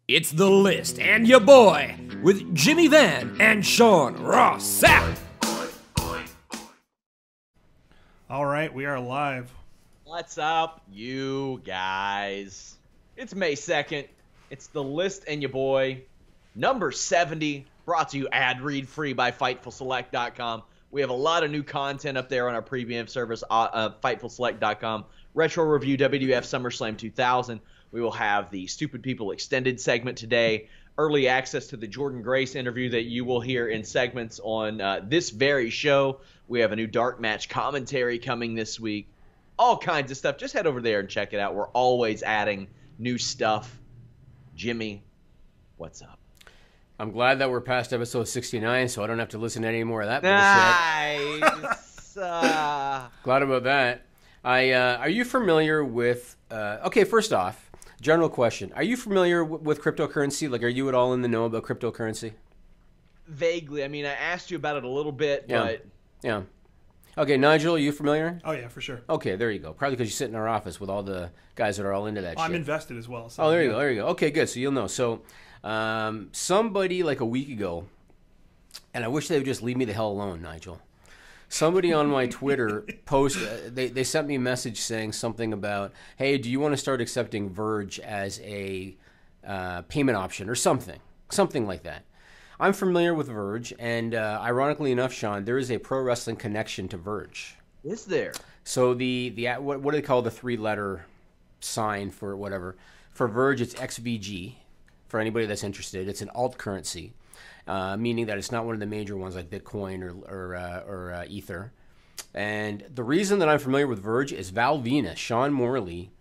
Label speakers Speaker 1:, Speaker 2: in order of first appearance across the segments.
Speaker 1: It's The List and your boy with Jimmy Van and Sean Ross Sapp.
Speaker 2: All right, we are live.
Speaker 3: What's up, you guys? It's May 2nd. It's The List and your boy, number 70, brought to you ad-read free by FightfulSelect.com. We have a lot of new content up there on our premium service, FightfulSelect.com. Retro Review WWF SummerSlam 2000. We will have the Stupid People Extended segment today. Early access to the Jordynne Grace interview that you will hear in segments on this very show. We have a new dark match commentary coming this week. All kinds of stuff. Just head over there and check it out. We're always adding new stuff. Jimmy, what's up?
Speaker 4: I'm glad that we're past episode 69, so I don't have to listen to any more of that bullshit.
Speaker 3: Nice.
Speaker 4: Glad about that. Are you familiar with... okay, first off, general question. Are you familiar with cryptocurrency? Like, are you at all in the know about cryptocurrency?
Speaker 3: Vaguely. I mean, I asked you about it a little bit, but...
Speaker 4: Yeah. Okay, Nigel, are you familiar?
Speaker 2: Oh, yeah, for sure.
Speaker 4: Okay, there you go. Probably because you sit in our office with all the guys that are all into that shit.
Speaker 2: I'm invested as well. So
Speaker 4: oh, there you go. Okay, good. So you'll know. So somebody like a week ago, and I wish they would just leave me the hell alone, Nigel. Somebody on my Twitter they sent me a message saying something about, hey, do you want to start accepting Verge as a payment option or something like that. I'm familiar with Verge, and ironically enough, Sean, there is a pro wrestling connection to Verge.
Speaker 3: Is there?
Speaker 4: So the what do they call the three-letter sign for whatever? For Verge, it's XVG. For anybody that's interested, it's an alt currency. Meaning that it's not one of the major ones like Bitcoin or Ether. And the reason that I'm familiar with Verge is Val Venus, Sean Morley,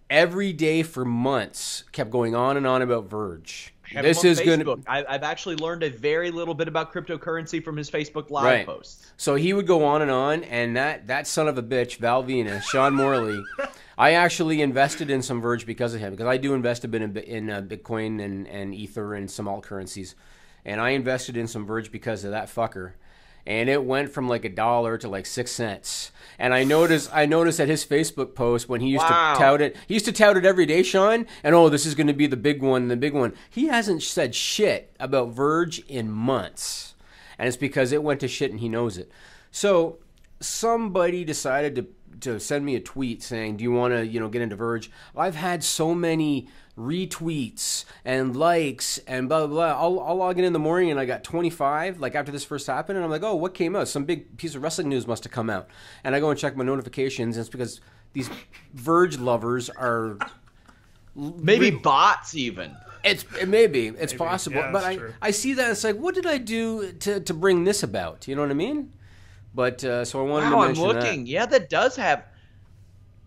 Speaker 4: every day for months kept going on and on about Verge.
Speaker 3: This is going to. I've actually learned a very little bit about cryptocurrency from his Facebook Live posts.
Speaker 4: So he would go on, and that son of a bitch, Val Venus, Sean Morley. I actually invested in some Verge because of him, because I do invest a bit in Bitcoin and Ether and some alt currencies. And I invested in some Verge because of that fucker. And it went from like $1 to like 6 cents. And I noticed at his Facebook post when he used to tout it every day, Sean, and this is going to be the big one. He hasn't said shit about Verge in months. And it's because it went to shit and he knows it. So somebody decided to send me a tweet saying, do you want to, get into Verge? I've had so many retweets and likes and blah, blah, blah. I'll log in the morning and I got 25, like after this first happened. And I'm like, oh, what came out? Some big piece of wrestling news must have come out. And I go and check my notifications. And it's because these Verge lovers are...
Speaker 3: Maybe bots even.
Speaker 4: It's possible.
Speaker 2: Yeah,
Speaker 4: but I see that. It's like, what did I do to bring this about? You know what I mean? But so I wanted to mention that. I'm looking.
Speaker 3: Yeah, that does have...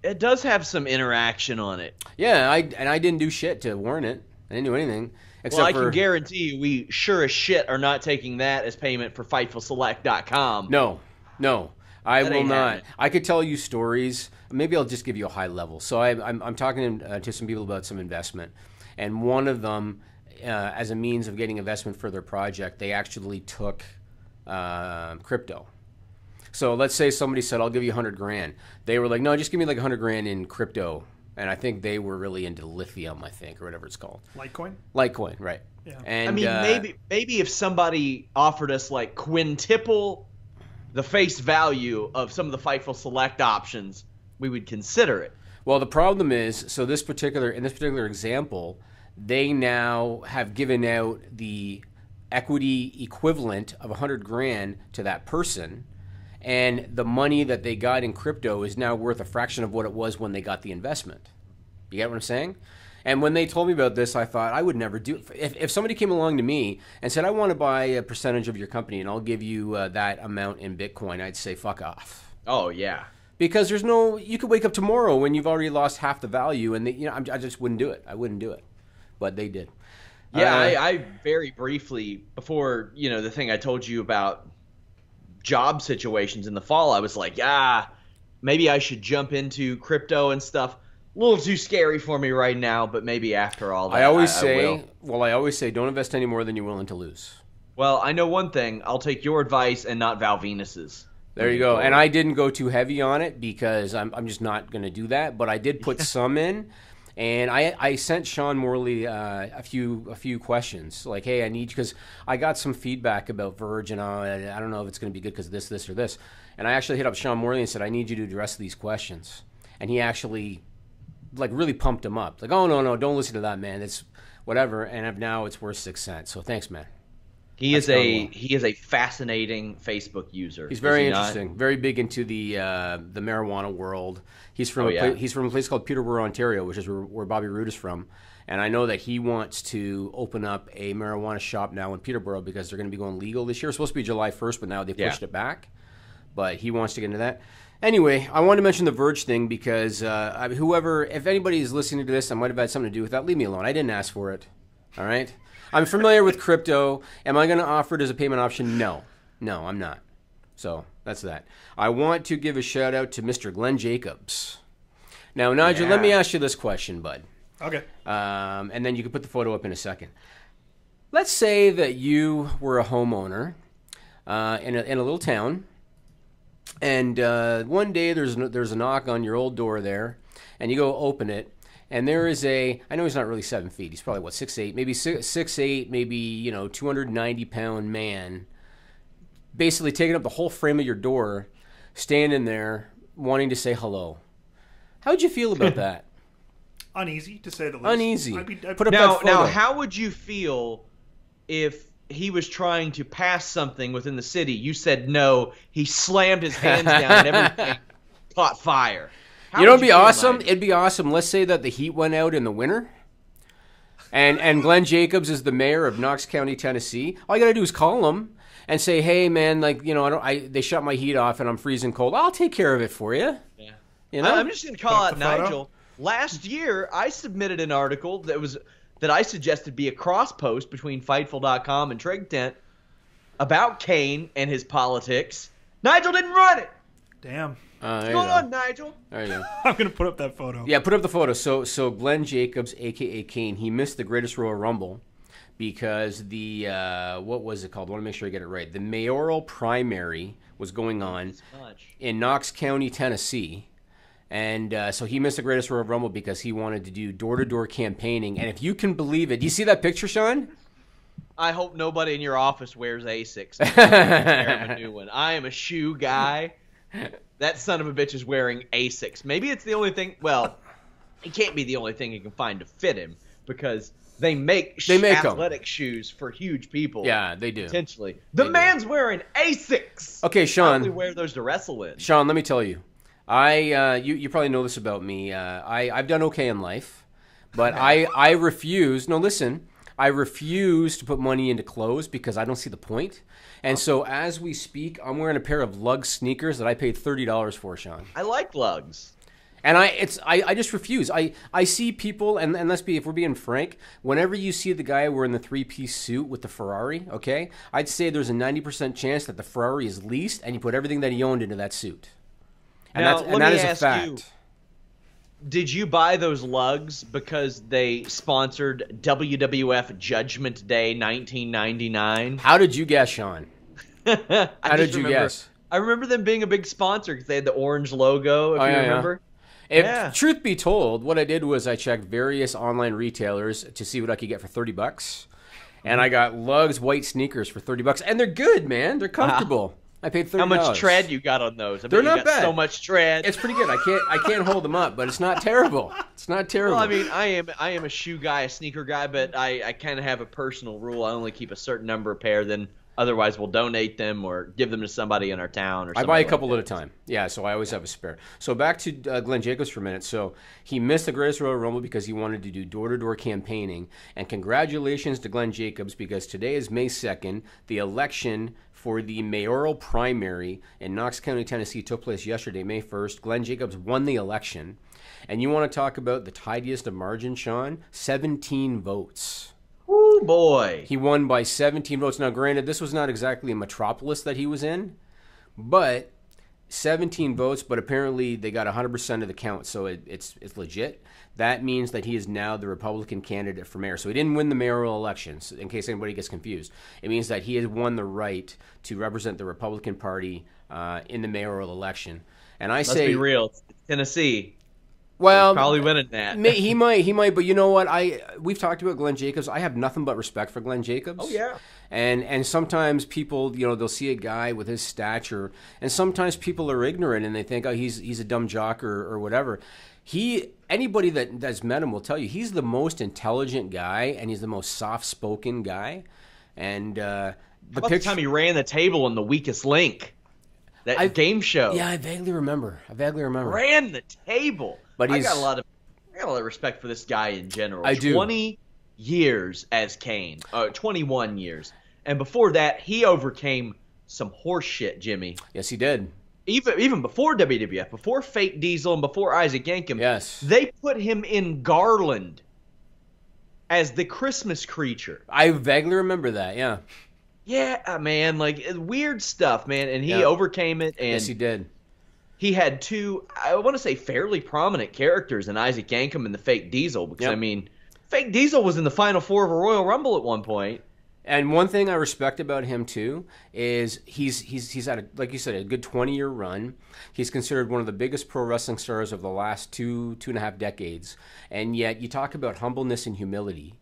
Speaker 3: It does have some interaction on it.
Speaker 4: Yeah, I didn't do shit to warn it. I didn't do anything. Except
Speaker 3: I can guarantee you we sure as shit are not taking that as payment for FightfulSelect.com.
Speaker 4: No, I will not. I could tell you stories. Maybe I'll just give you a high level. So I'm talking to some people about some investment. And one of them, as a means of getting investment for their project, they actually took crypto. So let's say somebody said, I'll give you $100,000. They were like, no, just give me like $100,000 in crypto. And I think they were really into lithium, or whatever it's called. Litecoin, right.
Speaker 2: Yeah.
Speaker 4: And,
Speaker 3: I mean, maybe if somebody offered us like quintuple the face value of some of the Fightful Select options, we would consider it.
Speaker 4: Well, the problem is, so in this particular example, they now have given out the equity equivalent of $100,000 to that person. And the money that they got in crypto is now worth a fraction of what it was when they got the investment. You get what I'm saying? And when they told me about this, I thought I would never do it. If somebody came along to me and said, I want to buy a percentage of your company and I'll give you that amount in Bitcoin, I'd say, fuck off.
Speaker 3: Oh, yeah.
Speaker 4: Because you could wake up tomorrow when you've already lost half the value, and I just wouldn't do it. I wouldn't do it. But they did.
Speaker 3: Yeah, I very briefly, before, the thing I told you about job situations in the fall, I was like, maybe I should jump into crypto and stuff. A little too scary for me right now, but maybe after all that, I always
Speaker 4: say don't invest any more than you're willing to lose.
Speaker 3: Well, I know one thing. I'll take your advice and not Val Venus's.
Speaker 4: There you go. And I didn't go too heavy on it because I'm just not going to do that, but I did put some in. And I sent Sean Morley a few questions, like, hey, I need, because I got some feedback about Verge, and I don't know if it's going to be good because of this, or this. And I actually hit up Sean Morley and said, I need you to address these questions. And he actually, like, really pumped him up. Like, oh, no, don't listen to that, man. It's whatever. And now it's worth 6 cents. So thanks, man.
Speaker 3: He is a fascinating Facebook user.
Speaker 4: He's very interesting, very big into the marijuana world. He's from he's from a place called Peterborough, Ontario, which is where Bobby Roode is from. And I know that he wants to open up a marijuana shop now in Peterborough because they're going to be going legal this year. It's supposed to be July 1st, but now they pushed it back. But he wants to get into that. Anyway, I wanted to mention the Verge thing because if anybody is listening to this, I might have had something to do with that. Leave me alone. I didn't ask for it. All right? I'm familiar with crypto. Am I going to offer it as a payment option? No, I'm not. So that's that. I want to give a shout out to Mr. Glenn Jacobs. Now, Nigel, let me ask you this question, bud.
Speaker 2: Okay.
Speaker 4: And then you can put the photo up in a second. Let's say that you were a homeowner in a little town, and one day there's a knock on your old door there, and you go open it. And there is I know he's not really 7 feet. He's probably, 6'8", maybe 6'8", maybe, 290-pound man, basically taking up the whole frame of your door, standing there, wanting to say hello. How'd you feel about that?
Speaker 2: Uneasy, to say the least.
Speaker 4: Uneasy.
Speaker 2: Put up
Speaker 3: that photo. Now, how would you feel if he was trying to pass something within the city? You said no. He slammed his hands down and everything caught fire.
Speaker 4: It'd be awesome. Like? It'd be awesome. Let's say that the heat went out in the winter, and Glenn Jacobs is the mayor of Knox County, Tennessee. All you gotta do is call him and say, "Hey, man, they shut my heat off and I'm freezing cold. I'll take care of it for you." Yeah.
Speaker 3: I'm just gonna call out Nigel. Last year, I submitted an article that I suggested be a cross post between Fightful.com and Trig Tent about Kane and his politics. Nigel didn't run it.
Speaker 2: Damn.
Speaker 3: What's going on, Nigel?
Speaker 4: There you go.
Speaker 2: I'm going to put up that photo.
Speaker 4: Yeah, put up the photo. So Glenn Jacobs, a.k.a. Kane, he missed the Greatest Royal Rumble because the, what was it called? I want to make sure I get it right. The mayoral primary was going on in Knox County, Tennessee. And so he missed the Greatest Royal Rumble because he wanted to do door-to-door campaigning. And if you can believe it, do you see that picture, Sean?
Speaker 3: I hope nobody in your office wears Asics. I'm a new one. I am a shoe guy. That son of a bitch is wearing Asics. Maybe it's the only thing. Well, it can't be the only thing he can find to fit him because they make athletic shoes for huge people.
Speaker 4: Yeah, they do.
Speaker 3: Potentially. The man's wearing Asics.
Speaker 4: Okay, Sean.
Speaker 3: I only wear those to wrestle in.
Speaker 4: Sean, let me tell you. You probably know this about me. I've done okay in life, but I refuse. No, listen. I refuse to put money into clothes because I don't see the point. And so as we speak, I'm wearing a pair of lug sneakers that I paid $30 for, Sean.
Speaker 3: I like lugs.
Speaker 4: And I just refuse. I see people, and if we're being frank, whenever you see the guy wearing the 3-piece suit with the Ferrari, okay, I'd say there's a 90% chance that the Ferrari is leased and you put everything that he owned into that suit. And that is a fact.
Speaker 3: Did you buy those lugs because they sponsored WWF Judgment Day 1999?
Speaker 4: How did you guess, Sean? How did you guess?
Speaker 3: I remember them being a big sponsor because they had the orange logo, if you remember.
Speaker 4: Truth be told, what I did was I checked various online retailers to see what I could get for $30. And I got lugs white sneakers for $30. And they're good, man. They're comfortable. I paid $30.
Speaker 3: How much tread you got on those?
Speaker 4: They're not bad.
Speaker 3: So much tread.
Speaker 4: It's pretty good. I can't hold them up, but it's not terrible. It's not terrible.
Speaker 3: Well, I mean, I am a shoe guy, a sneaker guy, but I kind of have a personal rule. I only keep a certain number of pair. Then otherwise, we'll donate them or give them to somebody in our town. I
Speaker 4: buy a couple at a time. Yeah, so I always have a spare. So back to Glenn Jacobs for a minute. So he missed the Greatest Royal Rumble because he wanted to do door-to-door campaigning. And congratulations to Glenn Jacobs because today is May 2nd. The election for the mayoral primary in Knox County, Tennessee took place yesterday, May 1st. Glenn Jacobs won the election. And you want to talk about the tidiest of margins, Sean? 17 votes.
Speaker 3: Woo, boy.
Speaker 4: He won by 17 votes. Now, granted, this was not exactly a metropolis that he was in, but 17 votes, but apparently they got 100% of the count, so it's legit. That means that he is now the Republican candidate for mayor. So he didn't win the mayoral elections, in case anybody gets confused. It means that he has won the right to represent the Republican Party in the mayoral election. And Let's
Speaker 3: be real. It's Tennessee.
Speaker 4: Well,
Speaker 3: probably winning that.
Speaker 4: He might. But you know what? We've talked about Glenn Jacobs. I have nothing but respect for Glenn Jacobs.
Speaker 3: Oh yeah.
Speaker 4: And sometimes people, they'll see a guy with his stature, and sometimes people are ignorant and they think, oh, he's a dumb jock or whatever. Anybody that's met him will tell you he's the most intelligent guy and he's the most soft-spoken guy. And
Speaker 3: the time he ran the table in The Weakest Link, that game show.
Speaker 4: Yeah, I vaguely remember.
Speaker 3: Ran the table.
Speaker 4: But
Speaker 3: I got a lot of respect for this guy in general.
Speaker 4: I do.
Speaker 3: 20 years as Kane. 21 years. And before that, he overcame some horse shit, Jimmy.
Speaker 4: Yes, he did.
Speaker 3: Even before WWF, before Fake Diesel and before Isaac Yankem,
Speaker 4: yes,
Speaker 3: they put him in Garland as the Christmas creature.
Speaker 4: I vaguely remember that, yeah.
Speaker 3: Yeah, man, like weird stuff, man. And he overcame it. And
Speaker 4: yes, he did.
Speaker 3: He had two, I want to say, fairly prominent characters in Isaac Yankem and the Fake Diesel. Because, I mean, Fake Diesel was in the Final Four of a Royal Rumble at one point.
Speaker 4: And one thing I respect about him too is he's had like you said, a good 20-year run. He's considered one of the biggest pro wrestling stars of the last two and a half decades. And yet you talk about humbleness and humility.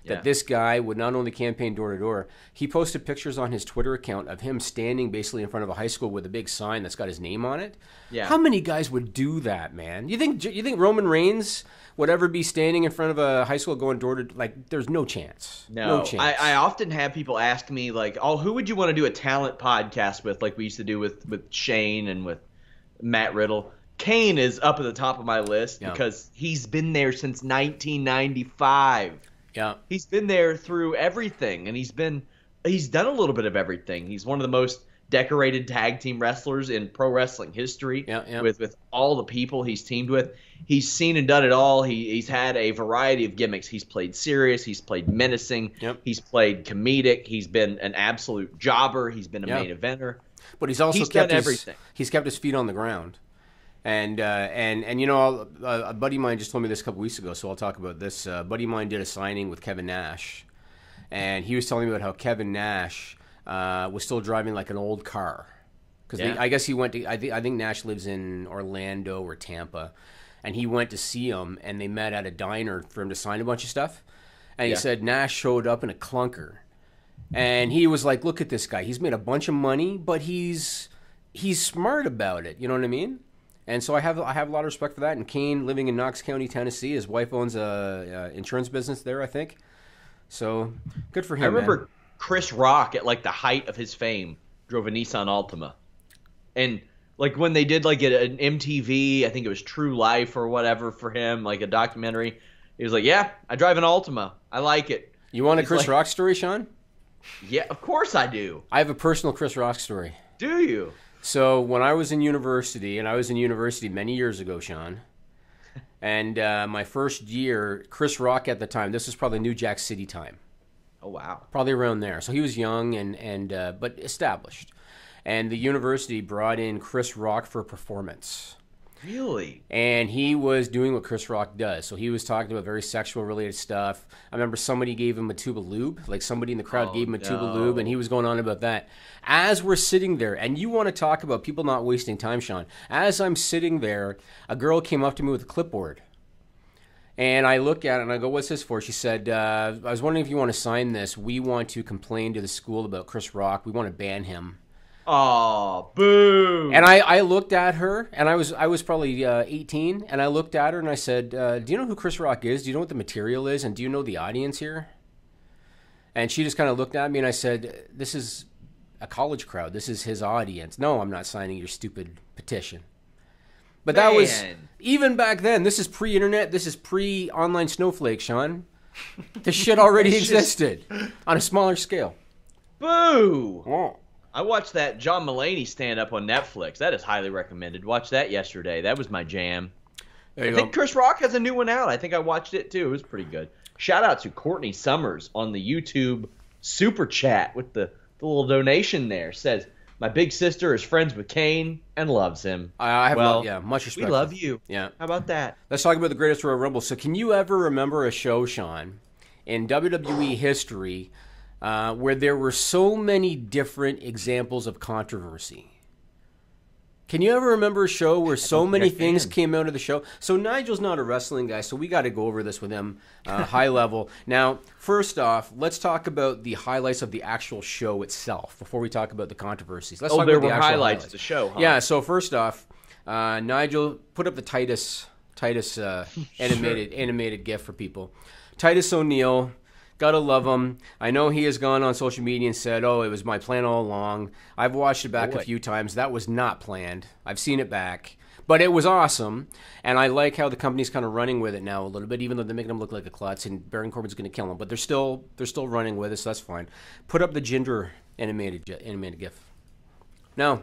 Speaker 4: That this guy would not only campaign door to door, he posted pictures on his Twitter account of him standing basically in front of a high school with a big sign that's got his name on it. Yeah. How many guys would do that, man? You think Roman Reigns would ever be standing in front of a high school going door to, like, there's no chance.
Speaker 3: No
Speaker 4: chance.
Speaker 3: I often have people ask me, like, oh, who would you want to do a talent podcast with, like we used to do with Shane and with Matt Riddle? Kane is up at the top of my list because he's been there since 1995.
Speaker 4: Yeah,
Speaker 3: he's been there through everything, and he's done a little bit of everything. He's one of the most decorated tag team wrestlers in pro wrestling history. With all the people he's teamed with, he's seen and done it all. He's had a variety of gimmicks. He's played serious. He's played menacing.
Speaker 4: He's
Speaker 3: played comedic. He's been an absolute jobber. He's been a main eventer.
Speaker 4: But he's also
Speaker 3: done everything.
Speaker 4: He's kept his feet on the ground. And you know, a buddy of mine just told me this a couple weeks ago, so I'll talk about this. A buddy of mine did a signing with Kevin Nash, and he was telling me about how Kevin Nash was still driving like an old car. Because I guess he went to, I think Nash lives in Orlando or Tampa, and he went to see him, and they met at a diner for him to sign a bunch of stuff. And he said Nash showed up in a clunker. And he was like, look at this guy. He's made a bunch of money, but he's smart about it. You know what I mean? And so I have a lot of respect for that. And Kane, living in Knox County, Tennessee, his wife owns a insurance business there, I think. So good for him.
Speaker 3: I remember Chris Rock at like the height of his fame drove a Nissan Altima, and like when they did like an MTV, I think it was True Life or whatever for him, like a documentary. He was like, "Yeah, I drive an Altima. I like it."
Speaker 4: You want a Chris Rock story, Sean?
Speaker 3: Yeah, of course I do.
Speaker 4: I have a personal Chris Rock story.
Speaker 3: Do you?
Speaker 4: So when I was in university, and I was in university many years ago, Sean, and my first year, Chris Rock at the time, this was probably New Jack City time.
Speaker 3: Oh, wow.
Speaker 4: Probably around there. So he was young but established. And the university brought in Chris Rock for a performance.
Speaker 3: Really?
Speaker 4: And he was doing what Chris Rock does. So he was talking about very sexual related stuff. I remember somebody gave him a tube of lube. Like somebody in the crowd gave him a tube of lube, and he was going on about that. As we're sitting there, and you want to talk about people not wasting time, Sean. As I'm sitting there, a girl came up to me with a clipboard. And I look at it and I go, what's this for? She said, I was wondering if you want to sign this. We want to complain to the school about Chris Rock. We want to ban him.
Speaker 3: Oh, boo!
Speaker 4: And I looked at her, and I was probably 18, and I looked at her and I said, do you know who Chris Rock is? Do you know what the material is? And do you know the audience here? And she just kind of looked at me, and I said, this is a college crowd. This is his audience. No, I'm not signing your stupid petition. But that was, even back then, this is pre-internet, this is pre-online snowflake, Sean. This shit already existed on a smaller scale.
Speaker 3: Boo!
Speaker 4: Oh.
Speaker 3: I watched that John Mulaney stand-up on Netflix. That is highly recommended. Watched that yesterday. That was my jam. I think Chris Rock has a new one out. I think I watched it, too. It was pretty good. Shout out to Courtney Summers on the YouTube Super Chat with the little donation there. Says, my big sister is friends with Kane and loves him.
Speaker 4: I have much respect.
Speaker 3: We love you.
Speaker 4: Yeah.
Speaker 3: How about that?
Speaker 4: Let's talk about the Greatest Royal Rumble. So can you ever remember a show, Sean, in WWE history where there were so many different examples of controversy? Can you ever remember a show where so many things came out of the show? So Nigel's not a wrestling guy, so we got to go over this with him high level. Now, first off, let's talk about the highlights of the actual show itself before we talk about the controversies. Let's talk
Speaker 3: there
Speaker 4: about
Speaker 3: were
Speaker 4: the actual
Speaker 3: highlights of the show, huh?
Speaker 4: Yeah, so first off, Nigel, put up the Titus animated GIF for people. Titus O'Neil. Gotta love him. I know he has gone on social media and said, "Oh, it was my plan all along." I've watched it back a few times. That was not planned. I've seen it back, but it was awesome, and I like how the company's kind of running with it now a little bit, even though they're making him look like a klutz, and Baron Corbin's going to kill him. But they're still running with it, so that's fine. Put up the Ginger animated GIF. Now,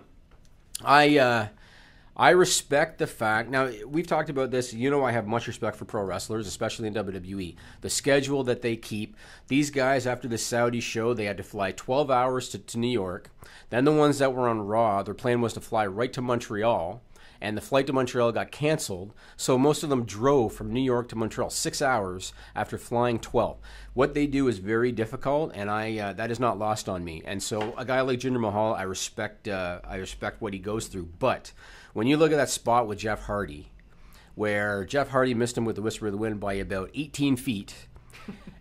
Speaker 4: I respect the fact. Now, we've talked about this. You know, I have much respect for pro wrestlers, especially in WWE. The schedule that they keep. These guys, after the Saudi show, they had to fly 12 hours to New York. Then the ones that were on Raw, their plan was to fly right to Montreal. And the flight to Montreal got canceled. So most of them drove from New York to Montreal 6 hours after flying 12. What they do is very difficult, and that is not lost on me. And so a guy like Jinder Mahal, I respect what he goes through. But when you look at that spot with Jeff Hardy, where Jeff Hardy missed him with the Whisper of the Wind by about 18 feet,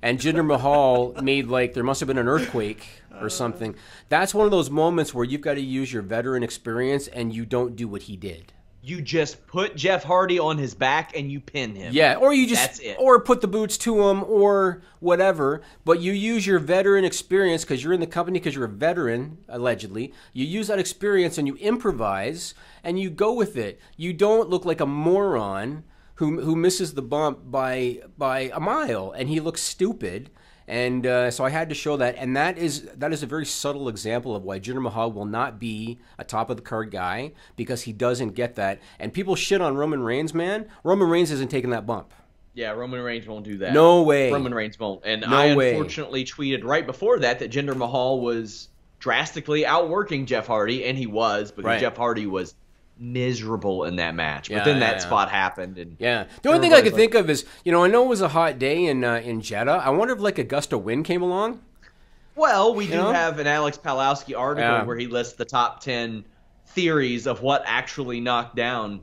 Speaker 4: and Jinder Mahal made there must have been an earthquake or something, that's one of those moments where you've got to use your veteran experience and you don't do what he did.
Speaker 3: You just put Jeff Hardy on his back and you pin him.
Speaker 4: Yeah, or you just
Speaker 3: That's it.
Speaker 4: Or put the boots to him or whatever, but you use your veteran experience because you're in the company, because you're a veteran, allegedly. You use that experience and you improvise and you go with it. You don't look like a moron who misses the bump by a mile and he looks stupid. And so I had to show that, and that is a very subtle example of why Jinder Mahal will not be a top-of-the-card guy, because he doesn't get that. And people shit on Roman Reigns, man. Roman Reigns isn't taking that bump.
Speaker 3: Yeah, Roman Reigns won't do that.
Speaker 4: No way.
Speaker 3: Roman Reigns won't. And
Speaker 4: No
Speaker 3: I
Speaker 4: way.
Speaker 3: unfortunately tweeted right before that Jinder Mahal was drastically outworking Jeff Hardy, and he was, because
Speaker 4: Right.
Speaker 3: Jeff Hardy was miserable in that match. But
Speaker 4: Yeah,
Speaker 3: then
Speaker 4: yeah,
Speaker 3: that
Speaker 4: yeah.
Speaker 3: spot happened. And
Speaker 4: Yeah. The only thing I could
Speaker 3: everybody's
Speaker 4: think of is, I know it was a hot day in Jeddah. I wonder if a gust of wind came along.
Speaker 3: Well, we do
Speaker 4: know?
Speaker 3: have an Alex Palowski article
Speaker 4: Yeah.
Speaker 3: where he lists the top 10 theories of what actually knocked down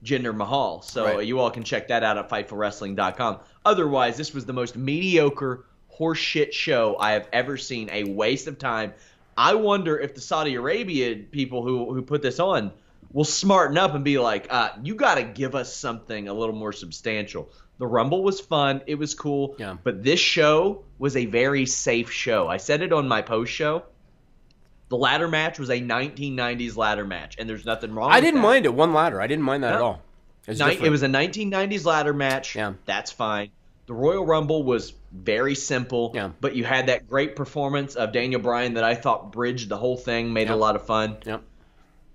Speaker 3: Jinder Mahal. So
Speaker 4: Right.
Speaker 3: you all can check that out at FightfulWrestling.com. Otherwise, this was the most mediocre horseshit show I have ever seen. A waste of time. I wonder if the Saudi Arabia people who put this on will smarten up and be like, you got to give us something a little more substantial. The Rumble was fun. It was cool.
Speaker 4: Yeah.
Speaker 3: But this show was a very safe show. I said it on my post show. The ladder match was a 1990s ladder match, and there's nothing wrong with
Speaker 4: I didn't
Speaker 3: that.
Speaker 4: mind it. One ladder. I didn't mind that at all. It
Speaker 3: It was a 1990s ladder match.
Speaker 4: Yeah.
Speaker 3: That's fine. The Royal Rumble was very simple,
Speaker 4: Yeah.
Speaker 3: but you had that great performance of Daniel Bryan that I thought bridged the whole thing, made it a lot of fun.
Speaker 4: Yep.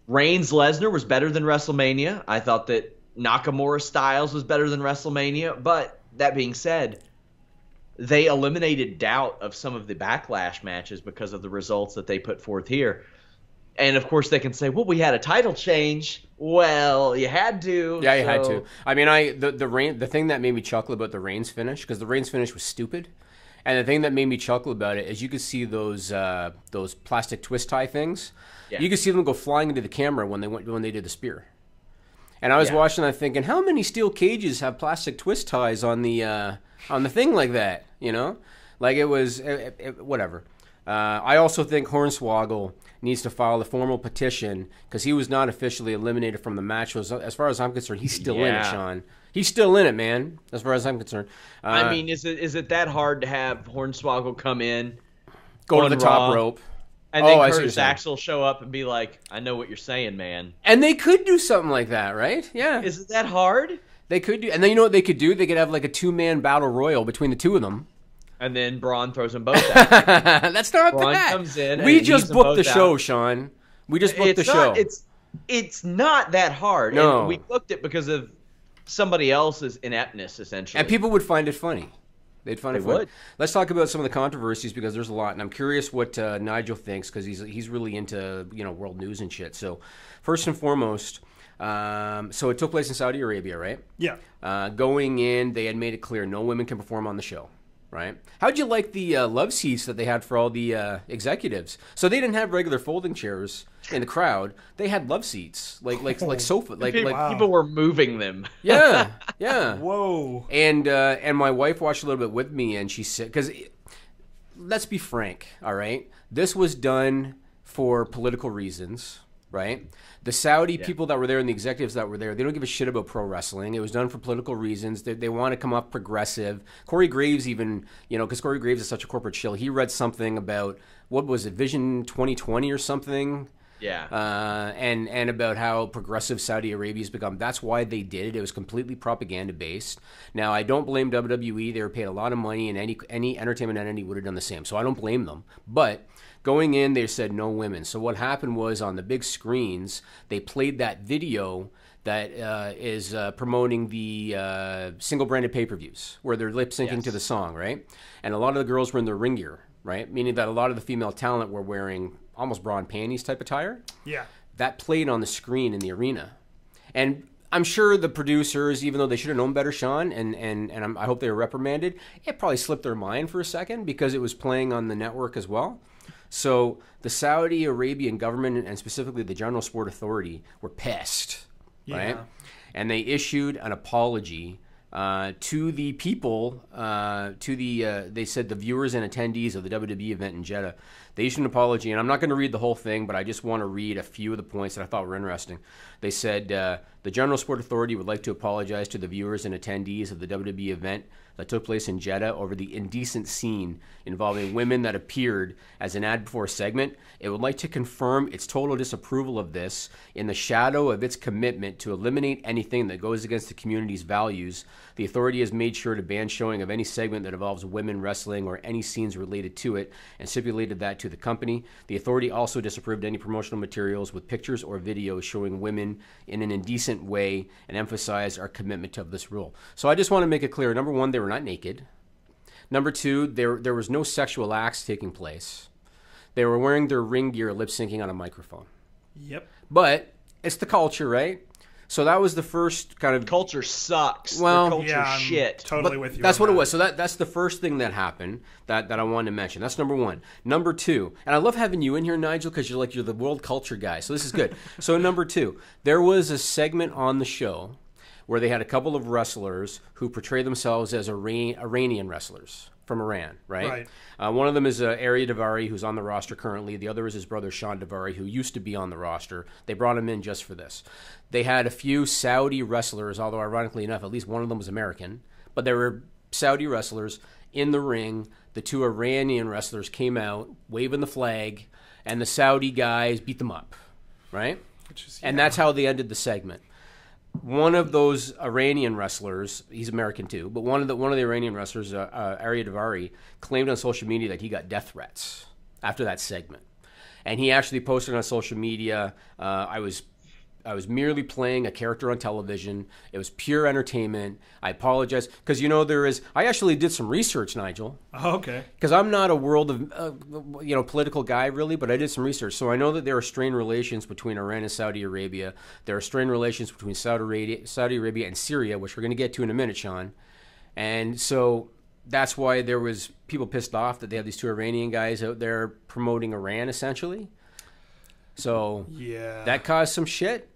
Speaker 3: Reigns-Lesnar was better than WrestleMania. I thought that Nakamura-Styles was better than WrestleMania. But that being said, they eliminated doubt of some of the Backlash matches because of the results that they put forth here. And, of course, they can say, well, we had a title change. Well, you had to.
Speaker 4: Yeah, you had to. I mean, the thing that made me chuckle about the Reigns finish, because the Reigns finish was stupid, and the thing that made me chuckle about it is you could see those plastic twist tie things.
Speaker 3: Yeah.
Speaker 4: You could see them go flying into the camera when they did the spear. And I was watching that thinking, how many steel cages have plastic twist ties on the thing like that? Like it was whatever. I also think Hornswoggle needs to file a formal petition because he was not officially eliminated from the match. As far as I'm concerned, he's still in it, Sean. He's still in it, man, as far as I'm concerned.
Speaker 3: I mean, is it that hard to have Hornswoggle come in,
Speaker 4: go to
Speaker 3: on
Speaker 4: the top
Speaker 3: Raw,
Speaker 4: rope,
Speaker 3: and then
Speaker 4: I see what you're
Speaker 3: Curtis
Speaker 4: saying.
Speaker 3: Axel show up and be like, I know what you're saying, man.
Speaker 4: And they could do something like that, right? Yeah.
Speaker 3: Is it that hard?
Speaker 4: They could do. And then you know what they could do? They could have like a two-man battle royal between the two of them.
Speaker 3: And then Braun throws them both out.
Speaker 4: That's not
Speaker 3: Braun
Speaker 4: bad.
Speaker 3: comes in
Speaker 4: We
Speaker 3: and
Speaker 4: just
Speaker 3: heaves them
Speaker 4: booked the
Speaker 3: both
Speaker 4: show,
Speaker 3: out.
Speaker 4: Sean. We just booked the
Speaker 3: not,
Speaker 4: show.
Speaker 3: It's not that hard.
Speaker 4: No.
Speaker 3: And we booked it because of somebody else's ineptness, essentially.
Speaker 4: And people would find it funny. They'd find it
Speaker 3: They
Speaker 4: funny.
Speaker 3: would.
Speaker 4: Let's talk about some of the controversies because there's a lot, and I'm curious what Nigel thinks because he's really into world news and shit. So, first and foremost, so it took place in Saudi Arabia, right?
Speaker 2: Yeah.
Speaker 4: Going in, they had made it clear no women can perform on the show. right? How'd you like the love seats that they had for all the executives? So they didn't have regular folding chairs in the crowd. They had love seats, like sofa, like
Speaker 3: People were moving them.
Speaker 4: yeah, yeah.
Speaker 2: Whoa.
Speaker 4: And my wife watched a little bit with me, and she said, because let's be frank, all right, this was done for political reasons, right? The Saudi people that were there and the executives that were there, they don't give a shit about pro wrestling. It was done for political reasons. They want to come up progressive. Corey Graves even, because Corey Graves is such a corporate shill, he read something about, what was it, Vision 2020 or something?
Speaker 3: Yeah.
Speaker 4: And about how progressive Saudi Arabia has become. That's why they did it. It was completely propaganda-based. Now, I don't blame WWE. They were paid a lot of money, and any entertainment entity would have done the same. So I don't blame them. But going in, they said no women. So what happened was on the big screens, they played that video that is promoting the single-branded pay-per-views where they're lip-syncing to the song, right? And a lot of the girls were in their ring gear, right? Meaning that a lot of the female talent were wearing almost bra and panties type attire.
Speaker 2: Yeah.
Speaker 4: That played on the screen in the arena. And I'm sure the producers, even though they should have known better, Sean, and I hope they were reprimanded, it probably slipped their mind for a second because it was playing on the network as well. So the Saudi Arabian government, and specifically the General Sport Authority, were pissed, right? And they issued an apology to the people, they said the viewers and attendees of the WWE event in Jeddah. They issued an apology, and I'm not going to read the whole thing, but I just want to read a few of the points that I thought were interesting. They said, the General Sport Authority would like to apologize to the viewers and attendees of the WWE event that took place in Jeddah over the indecent scene involving women that appeared as an ad before segment. It would like to confirm its total disapproval of this in the shadow of its commitment to eliminate anything that goes against the community's values. The authority has made sure to ban showing of any segment that involves women wrestling or any scenes related to it and stipulated that to the company. The authority also disapproved any promotional materials with pictures or videos showing women in an indecent way and emphasized our commitment to this rule. So I just want to make it clear, number one, they were not naked. Number two, there was no sexual acts taking place. They were wearing their ring gear, lip syncing on a microphone.
Speaker 2: Yep.
Speaker 4: But it's the culture, right? So that was the first kind of
Speaker 3: culture sucks.
Speaker 4: Well,
Speaker 3: culture
Speaker 2: I'm
Speaker 3: shit.
Speaker 2: Totally with you.
Speaker 4: That's what it was. So that's the first thing that happened that I wanted to mention. That's number one. Number two, and I love having you in here, Nigel, because you're the world culture guy. So this is good. So number two, there was a segment on the show where they had a couple of wrestlers who portray themselves as Iranian wrestlers from Iran, right? One of them is Arya Davari, who's on the roster currently. The other is his brother, Sean Davari, who used to be on the roster. They brought him in just for this. They had a few Saudi wrestlers, although ironically enough, at least one of them was American. But there were Saudi wrestlers in the ring. The two Iranian wrestlers came out, waving the flag, and the Saudi guys beat them up, right? And that's how they ended the segment. One of those Iranian wrestlers, he's American too, but one of the Iranian wrestlers, Arya Davari, claimed on social media that he got death threats after that segment, and he actually posted on social media, I was merely playing a character on television. It was pure entertainment. I apologize because I actually did some research, Nigel.
Speaker 2: Oh, okay.
Speaker 4: Because I'm not a world of political guy really, but I did some research. So I know that there are strained relations between Iran and Saudi Arabia. There are strained relations between Saudi Arabia and Syria, which we're going to get to in a minute, Sean. And so that's why there was people pissed off that they have these two Iranian guys out there promoting Iran essentially. So that caused some shit.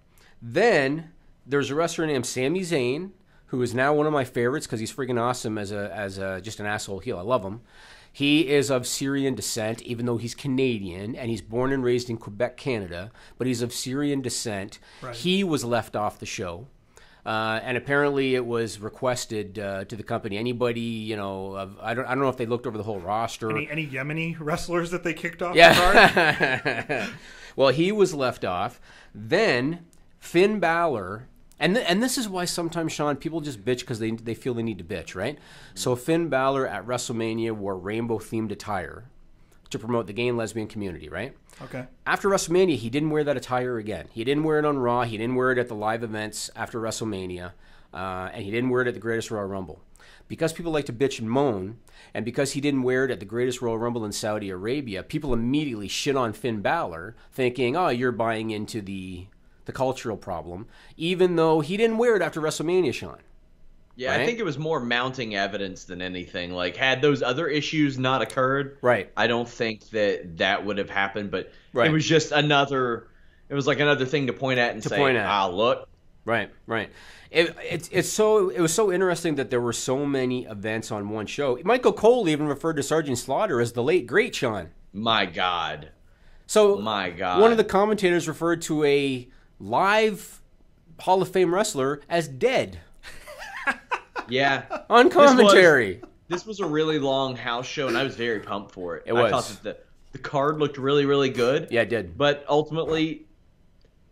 Speaker 4: Then there's a wrestler named Sami Zayn, who is now one of my favorites because he's freaking awesome as just an asshole heel. I love him. He is of Syrian descent, even though he's Canadian, and he's born and raised in Quebec, Canada, but he's of Syrian descent. Right. He was left off the show. And apparently it was requested to the company. Anybody, I don't know if they looked over the whole roster.
Speaker 2: Any Yemeni wrestlers that they kicked off the card?
Speaker 4: Well, he was left off. Then Finn Balor, and this is why sometimes, Sean, people just bitch because they feel they need to bitch, right? So Finn Balor at WrestleMania wore rainbow-themed attire to promote the gay and lesbian community, right?
Speaker 2: Okay.
Speaker 4: After WrestleMania, he didn't wear that attire again. He didn't wear it on Raw. He didn't wear it at the live events after WrestleMania. And he didn't wear it at the Greatest Royal Rumble. Because people like to bitch and moan, and because he didn't wear it at the Greatest Royal Rumble in Saudi Arabia, people immediately shit on Finn Balor, thinking, oh, you're buying into the cultural problem, even though he didn't wear it after WrestleMania, Sean.
Speaker 3: Yeah,
Speaker 4: right?
Speaker 3: I think it was more mounting evidence than anything. Like, had those other issues not occurred,
Speaker 4: right?
Speaker 3: I don't think that would have happened. But
Speaker 4: Right.
Speaker 3: it was just another. It was like another thing to point at and say, "Ah, look."
Speaker 4: Right. It was so interesting that there were so many events on one show. Michael Cole even referred to Sergeant Slaughter as the late great Sean.
Speaker 3: My God.
Speaker 4: One of the commentators referred to a live Hall of Fame wrestler as dead.
Speaker 3: Yeah.
Speaker 4: On commentary.
Speaker 3: This was a really long house show, and I was very pumped for it.
Speaker 4: I
Speaker 3: thought that the card looked really, really good.
Speaker 4: Yeah, it did.
Speaker 3: But ultimately,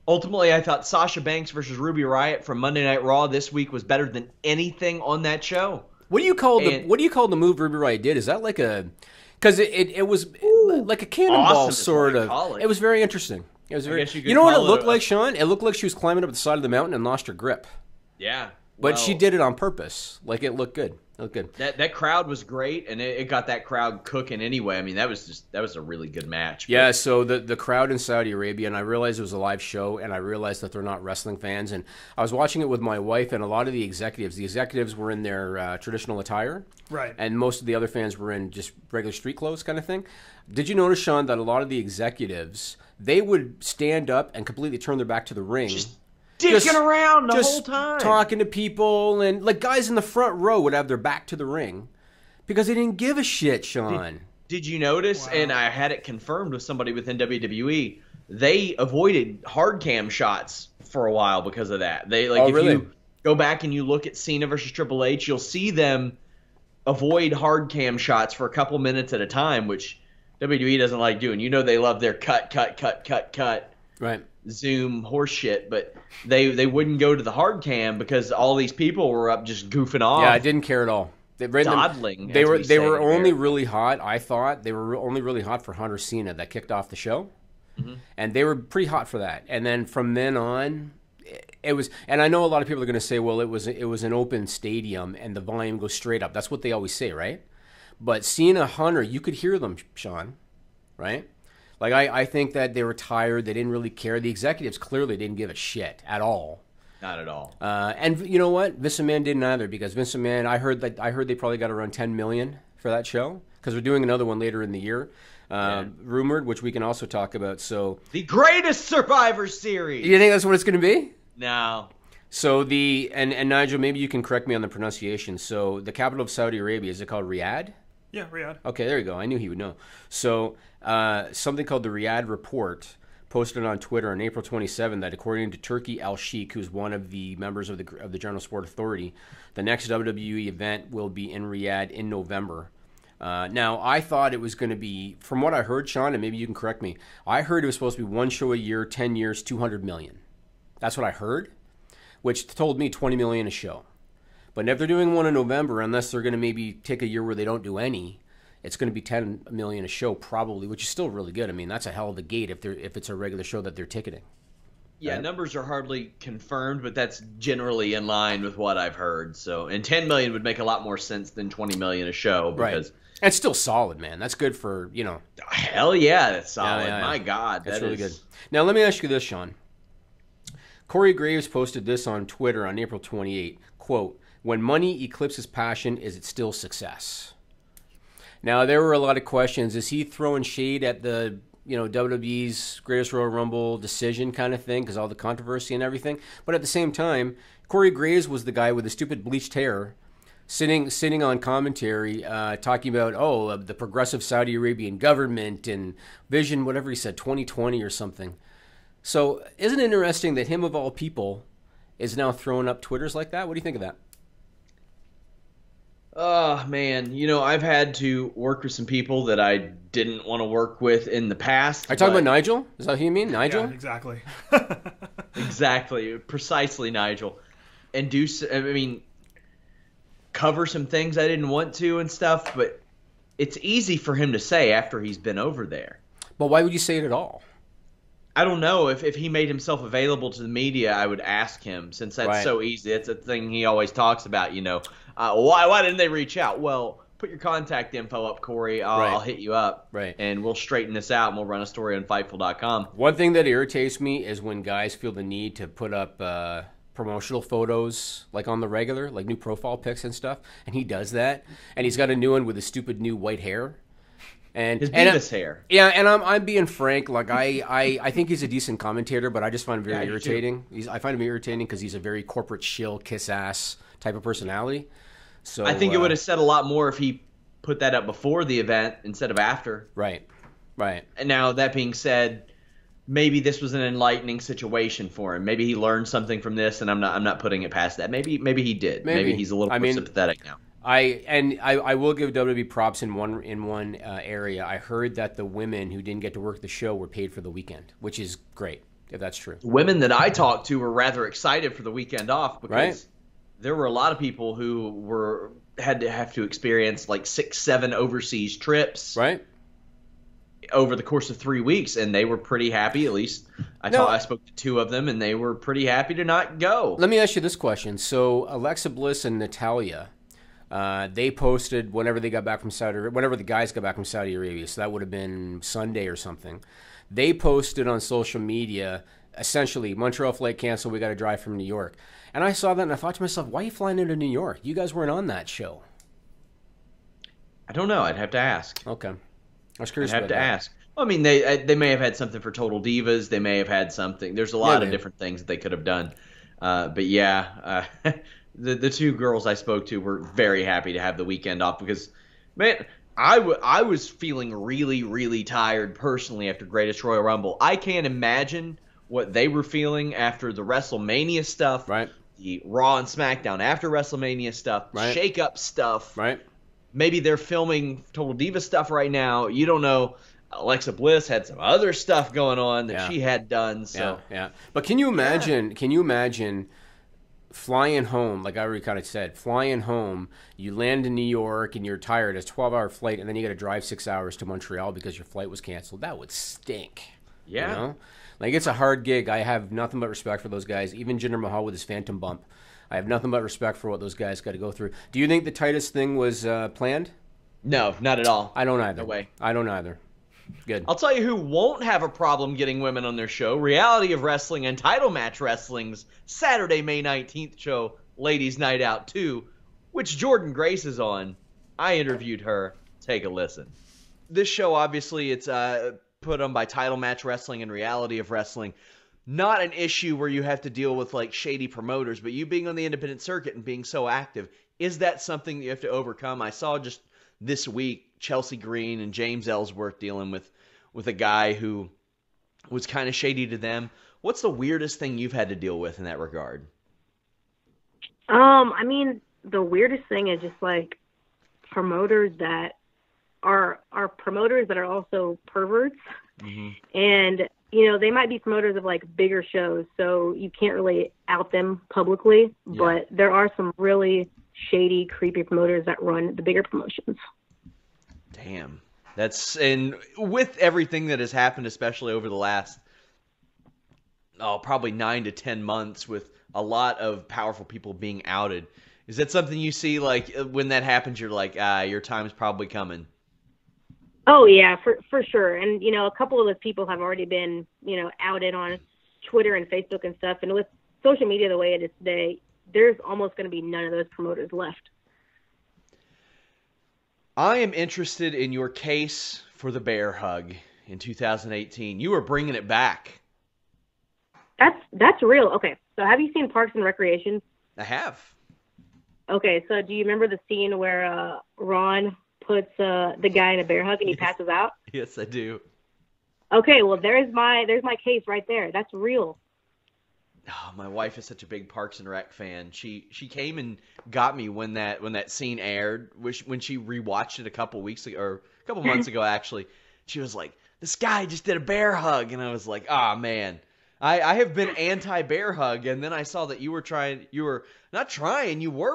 Speaker 3: I thought Sasha Banks versus Ruby Riott from Monday Night Raw this week was better than anything on that show.
Speaker 4: What do you call the move Ruby Riott did? Is that like a... Because it was like a cannonball,
Speaker 3: awesome
Speaker 4: sort of. It was very interesting. It was very.
Speaker 3: You
Speaker 4: know what it looked like, Sean? It looked like she was climbing up the side of the mountain and lost her grip.
Speaker 3: Yeah.
Speaker 4: But she did it on purpose. Like, it looked good. It looked good.
Speaker 3: That crowd was great, and it got that crowd cooking anyway. I mean, that was a really good match.
Speaker 4: Yeah, so the crowd in Saudi Arabia, and I realized it was a live show, and I realized that they're not wrestling fans. And I was watching it with my wife, and a lot of the executives were in their traditional attire.
Speaker 2: Right.
Speaker 4: And most of the other fans were in just regular street clothes kind of thing. Did you notice, Sean, that a lot of the executives, they would stand up and completely turn their back to the ring.
Speaker 3: Just dicking around the whole time.
Speaker 4: Talking to people, and like guys in the front row would have their back to the ring because they didn't give a shit, Sean.
Speaker 3: Did you notice, and I had it confirmed with somebody within WWE, they avoided hard cam shots for a while because of that. They you go back and you look at Cena versus Triple H, you'll see them avoid hard cam shots for a couple minutes at a time, which WWE doesn't like doing. You know they love their cut.
Speaker 4: Right.
Speaker 3: Zoom horse shit, but they wouldn't go to the hard cam because all these people were up just goofing off.
Speaker 4: Yeah, I didn't care at all.
Speaker 3: Dawdling.
Speaker 4: They were only really hot. I thought they were only really hot for Hunter Cena that kicked off the show, and they were pretty hot for that. And then from then on, it was. And I know a lot of people are going to say, "Well, it was an open stadium and the volume goes straight up." That's what they always say, right? But Cena, Hunter, you could hear them, Sean, right? Like, I think that they were tired. They didn't really care. The executives clearly didn't give a shit at all.
Speaker 3: Not at all.
Speaker 4: And you know what? Vince McMahon didn't either, because Vince McMahon, I heard they probably got around $10 million for that show, because we're doing another one later in the year, rumored, which we can also talk about. So
Speaker 3: the greatest Survivor Series.
Speaker 4: You think that's what it's going to be?
Speaker 3: No.
Speaker 4: So and Nigel, maybe you can correct me on the pronunciation. So the capital of Saudi Arabia, is it called Riyadh?
Speaker 2: Yeah, Riyadh.
Speaker 4: Okay, there you go. I knew he would know. So something called the Riyadh Report posted on Twitter on April 27 that according to Turki Al-Sheikh, who's one of the members of the General Sport Authority, the next WWE event will be in Riyadh in November. Now, I thought it was going to be, from what I heard, Sean, and maybe you can correct me, I heard it was supposed to be one show a year, 10 years, $200 million. That's what I heard, which told me $20 million a show. But if they're doing one in November, unless they're going to maybe take a year where they don't do any, it's going to be $10 million a show probably, which is still really good. I mean, that's a hell of a gate if it's a regular show that they're ticketing.
Speaker 3: Yeah, right? Numbers are hardly confirmed, but that's generally in line with what I've heard. So, and $10 million would make a lot more sense than $20 million a show, because
Speaker 4: right. It's still solid, man. That's good for, you know.
Speaker 3: Hell yeah, that's solid.
Speaker 4: Yeah.
Speaker 3: My God,
Speaker 4: that's really good. Now, let me ask you this, Sean. Corey Graves posted this on Twitter on April 28. Quote, "When money eclipses passion, is it still success?" Now, there were a lot of questions. Is he throwing shade at the, WWE's Greatest Royal Rumble decision kind of thing because all the controversy and everything? But at the same time, Corey Graves was the guy with the stupid bleached hair sitting on commentary talking about, the progressive Saudi Arabian government and vision, whatever he said, 2020 or something. So isn't it interesting that him of all people is now throwing up Twitters like that? What do you think of that?
Speaker 3: Oh, man. I've had to work with some people that I didn't want to work with in the past.
Speaker 4: Are you talking about Nigel? Is that who you mean, Nigel?
Speaker 2: Yeah, exactly.
Speaker 3: Exactly. Precisely, Nigel. And cover some things I didn't want to and stuff, but it's easy for him to say after he's been over there.
Speaker 4: But why would you say it at all?
Speaker 3: I don't know. If he made himself available to the media, I would ask him, since that's right. So easy. It's a thing he always talks about, why didn't they reach out? Well, put your contact info up, Corey. I'll hit you up.
Speaker 4: Right.
Speaker 3: And we'll straighten this out, and we'll run a story on Fightful.com.
Speaker 4: One thing that irritates me is when guys feel the need to put up promotional photos like on the regular, like new profile pics and stuff, and he does that, and he's got a new one with his stupid new white hair. And
Speaker 3: his Beavis hair.
Speaker 4: Yeah, and I'm being frank. Like I think he's a decent commentator, but I just find him very irritating. I find him irritating because he's a very corporate shill, kiss ass type of personality. So
Speaker 3: I think it would have said a lot more if he put that up before the event instead of after.
Speaker 4: Right.
Speaker 3: And now that being said, maybe this was an enlightening situation for him. Maybe he learned something from this, and I'm not putting it past that. Maybe he did. Maybe he's a little more sympathetic now.
Speaker 4: I will give WWE props in one area. I heard that the women who didn't get to work the show were paid for the weekend, which is great if that's true.
Speaker 3: Women that I talked to were rather excited for the weekend off because there were a lot of people who had to have to experience like 6-7 overseas trips over the course of 3 weeks, and they were pretty happy. At least I spoke to 2 of them, and they were pretty happy to not go.
Speaker 4: Let me ask you this question: so Alexa Bliss and Natalya. They posted whenever the guys got back from Saudi Arabia, so that would have been Sunday or something. They posted on social media, essentially, Montreal flight canceled, we got to drive from New York. And I saw that and I thought to myself, why are you flying into New York? You guys weren't on that show.
Speaker 3: I don't know. I'd have to ask.
Speaker 4: Okay. I was curious
Speaker 3: I'd have to ask. Well, I mean, they may have had something for Total Divas. They may have had something. There's a lot of different things that they could have done. But yeah, the 2 girls I spoke to were very happy to have the weekend off because, man, I was feeling really, really tired personally after Greatest Royal Rumble. I can't imagine what they were feeling after the WrestleMania stuff, the Raw and SmackDown after WrestleMania stuff, shake-up stuff. Maybe they're filming Total Diva stuff right now. You don't know. Alexa Bliss had some other stuff going on that she had done. So
Speaker 4: yeah. But can you imagine? Can you imagine flying home? Like I already kind of said, flying home. You land in New York and you're tired. It's a 12-hour flight, and then you got to drive 6 hours to Montreal because your flight was canceled. That would stink.
Speaker 3: Yeah.
Speaker 4: You know? Like it's a hard gig. I have nothing but respect for those guys. Even Jinder Mahal with his phantom bump. I have nothing but respect for what those guys got to go through. Do you think the Titus thing was planned?
Speaker 3: No, not at all.
Speaker 4: I don't either.
Speaker 3: No way.
Speaker 4: I don't either. Good.
Speaker 3: I'll tell you who won't have a problem getting women on their show. Reality of Wrestling and Title Match Wrestling's Saturday, May 19th show, Ladies Night Out 2, which Jordynne Grace is on. I interviewed her. Take a listen. This show, obviously, it's put on by Title Match Wrestling and Reality of Wrestling. Not an issue where you have to deal with like shady promoters, but you being on the independent circuit and being so active, is that something that you have to overcome? I saw just this week Chelsea Green and James Ellsworth dealing with a guy who was kind of shady to them. What's the weirdest thing you've had to deal with in that regard?
Speaker 5: I mean, the weirdest thing is just like promoters that are promoters that are also perverts. Mm-hmm. And you know, they might be promoters of like bigger shows, so you can't really out them publicly, but there are some really shady, creepy promoters that run the bigger promotions.
Speaker 3: Damn. And with everything that has happened, especially over the last, probably 9 to 10 months with a lot of powerful people being outed, is that something you see, like, when that happens, you're like, your time's probably coming?
Speaker 5: Oh, yeah, for sure. And, you know, a couple of those people have already been, you know, outed on Twitter and Facebook and stuff. And with social media the way it is today, there's almost going to be none of those promoters left.
Speaker 3: I am interested in your case for the bear hug in 2018. You are bringing it back.
Speaker 5: That's real. Okay, so have you seen Parks and Recreation?
Speaker 3: I have.
Speaker 5: Okay, so do you remember the scene where Ron puts the guy in a bear hug and he passes out?
Speaker 3: Yes, I do. Okay,
Speaker 5: well, there's my case right there. That's real.
Speaker 3: Oh, my wife is such a big Parks and Rec fan. She came and got me when that scene aired. When she rewatched it a couple weeks ago, or a couple months ago, actually, she was like, "This guy just did a bear hug," and I was like, "Ah, man." I have been anti-bear hug, and then I saw that you were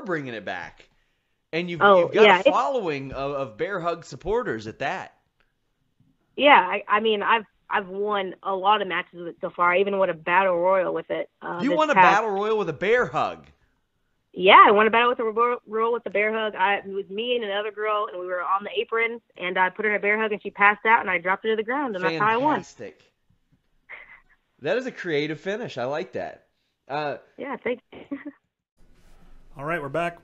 Speaker 3: bringing it back. And you've got a following of bear hug supporters at that.
Speaker 5: Yeah, I mean, I've won a lot of matches with it so far. I even won a battle royal with it.
Speaker 3: You won a battle royal with a bear hug?
Speaker 5: Yeah, I won a battle royal with the bear hug. It was me and another girl, and we were on the apron, and I put her in a bear hug, and she passed out, and I dropped her to the ground, and that's how I won.
Speaker 3: Fantastic. That is a creative finish. I like that.
Speaker 5: Yeah, thank you.
Speaker 2: All right, we're back.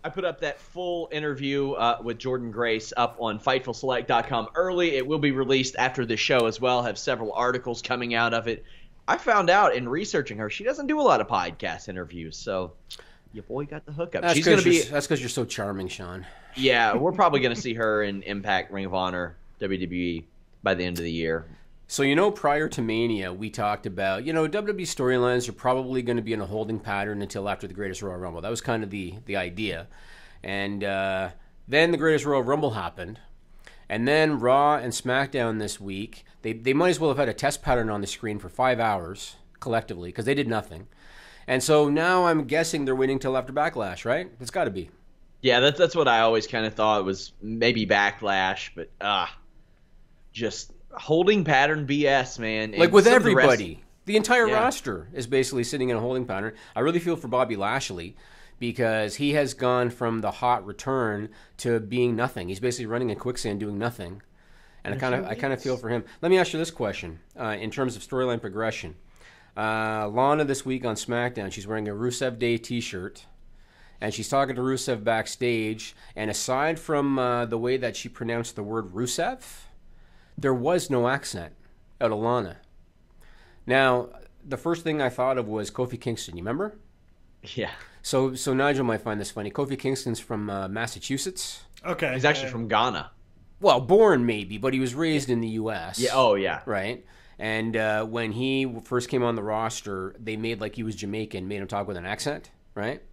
Speaker 3: I put up that full interview with Jordynne Grace up on FightfulSelect.com early. It will be released after the show as well. Have several articles coming out of it. I found out in researching her, she doesn't do a lot of podcast interviews, so your boy got the hookup.
Speaker 4: That's because you're so charming, Sean.
Speaker 3: Yeah, we're probably going to see her in Impact, Ring of Honor, WWE by the end of the year.
Speaker 4: So, prior to Mania, we talked about, WWE storylines are probably going to be in a holding pattern until after the Greatest Royal Rumble. That was kind of the idea. And then the Greatest Royal Rumble happened. And then Raw and SmackDown this week, they might as well have had a test pattern on the screen for 5 hours collectively because they did nothing. And so now I'm guessing they're waiting till after Backlash, right? It's got to be.
Speaker 3: Yeah, that's what I always kind of thought was maybe Backlash, but just holding pattern BS, man.
Speaker 4: Like with everybody. The entire roster is basically sitting in a holding pattern. I really feel for Bobby Lashley because he has gone from the hot return to being nothing. He's basically running in quicksand doing nothing. And I kind of feel for him. Let me ask you this question in terms of storyline progression. Lana this week on SmackDown, she's wearing a Rusev Day t-shirt. And she's talking to Rusev backstage. And aside from the way that she pronounced the word Rusev, there was no accent out of Lana. Now, the first thing I thought of was Kofi Kingston. You remember?
Speaker 3: Yeah.
Speaker 4: So Nigel might find this funny. Kofi Kingston's from Massachusetts.
Speaker 2: Okay.
Speaker 3: He's actually from Ghana.
Speaker 4: Well, born maybe, but he was raised in the U.S.
Speaker 3: Yeah. Oh, yeah.
Speaker 4: Right? And when he first came on the roster, they made like he was Jamaican, made him talk with an accent, right?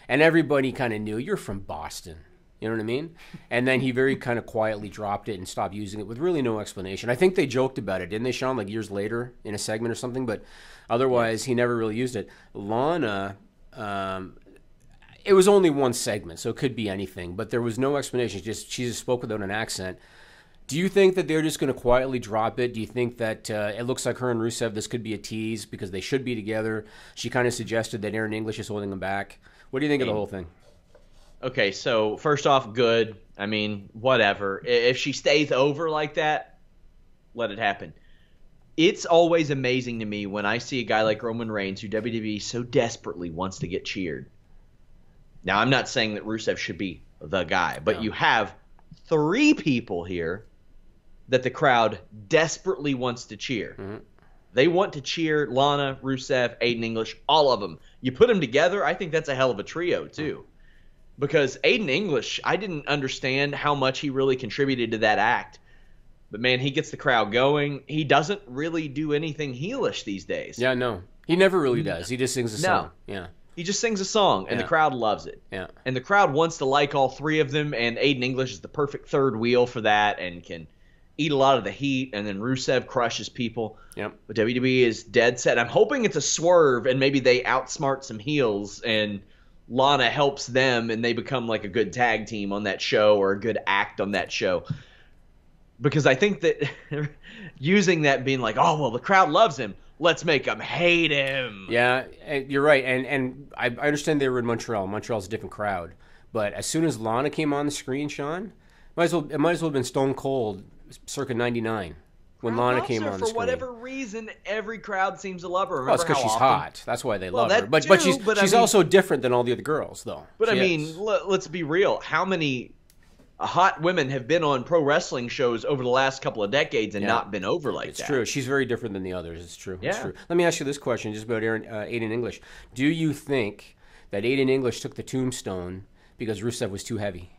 Speaker 4: And everybody kind of knew, you're from Boston. You know what I mean? And then he very kind of quietly dropped it and stopped using it with really no explanation. I think they joked about it, didn't they, Sean, like years later in a segment or something? But otherwise, he never really used it. Lana, it was only one segment, so it could be anything. But there was no explanation. She just spoke without an accent. Do you think that they're just going to quietly drop it? Do you think that it looks like her and Rusev, this could be a tease because they should be together? She kind of suggested that Aaron English is holding them back. What do you think of the whole thing?
Speaker 3: Okay, so first off, good. I mean, whatever. If she stays over like that, let it happen. It's always amazing to me when I see a guy like Roman Reigns, who WWE so desperately wants to get cheered. Now, I'm not saying that Rusev should be the guy, but you have 3 people here that the crowd desperately wants to cheer. Mm-hmm. They want to cheer Lana, Rusev, Aiden English, all of them. You put them together, I think that's a hell of a trio, too. Because Aiden English, I didn't understand how much he really contributed to that act. But, man, he gets the crowd going. He doesn't really do anything heelish these days.
Speaker 4: Yeah, no. He never really does. He just sings a song. Yeah.
Speaker 3: He just sings a song, and the crowd loves it.
Speaker 4: Yeah.
Speaker 3: And the crowd wants to like all 3 of them, and Aiden English is the perfect third wheel for that and can eat a lot of the heat, and then Rusev crushes people.
Speaker 4: Yep.
Speaker 3: But WWE is dead set. I'm hoping it's a swerve, and maybe they outsmart some heels, and Lana helps them, and they become like a good tag team on that show or a good act on that show. Because I think that using that being like, oh, well, the crowd loves him, let's make them hate him.
Speaker 4: Yeah, you're right. And I understand they were in Montreal. Montreal's a different crowd. But as soon as Lana came on the screen, Sean, it might as well have been Stone Cold circa 99 when Lana came on the screen.
Speaker 3: For whatever reason, every crowd seems to love her.
Speaker 4: Well, it's because she's hot. That's why they love her. But she's
Speaker 3: I mean,
Speaker 4: also different than all the other girls, though.
Speaker 3: But let's be real. How many hot women have been on pro wrestling shows over the last couple of decades and not been over like that?
Speaker 4: It's true. She's very different than the others. It's true.
Speaker 3: Yeah.
Speaker 4: It's true. Let me ask you this question just about Aiden English. Do you think that Aiden English took the tombstone because Rusev was too heavy?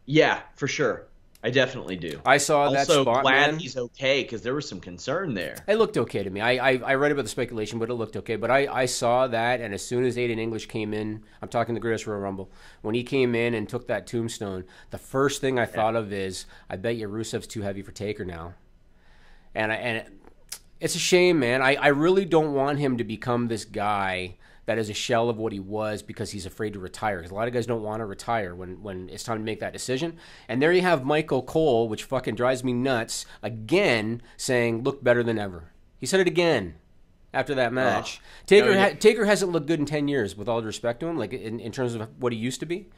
Speaker 3: Yeah, for sure. I definitely do.
Speaker 4: I saw that spot,
Speaker 3: Also, glad
Speaker 4: man.
Speaker 3: he's okay because there was some concern there.
Speaker 4: It looked okay to me. I read about the speculation, but it looked okay. But I saw that, and as soon as Aiden English came in, I'm talking the Greatest Royal Rumble, when he came in and took that tombstone, the first thing I thought of is, I bet you Rusev's too heavy for Taker now. And it's a shame, man. I really don't want him to become this guy that is a shell of what he was because he's afraid to retire. Because a lot of guys don't want to retire when it's time to make that decision. And there you have Michael Cole, which fucking drives me nuts, again saying, look better than ever. He said it again after that match. Taker hasn't looked good in 10 years, with all due respect to him, like in terms of what he used to be.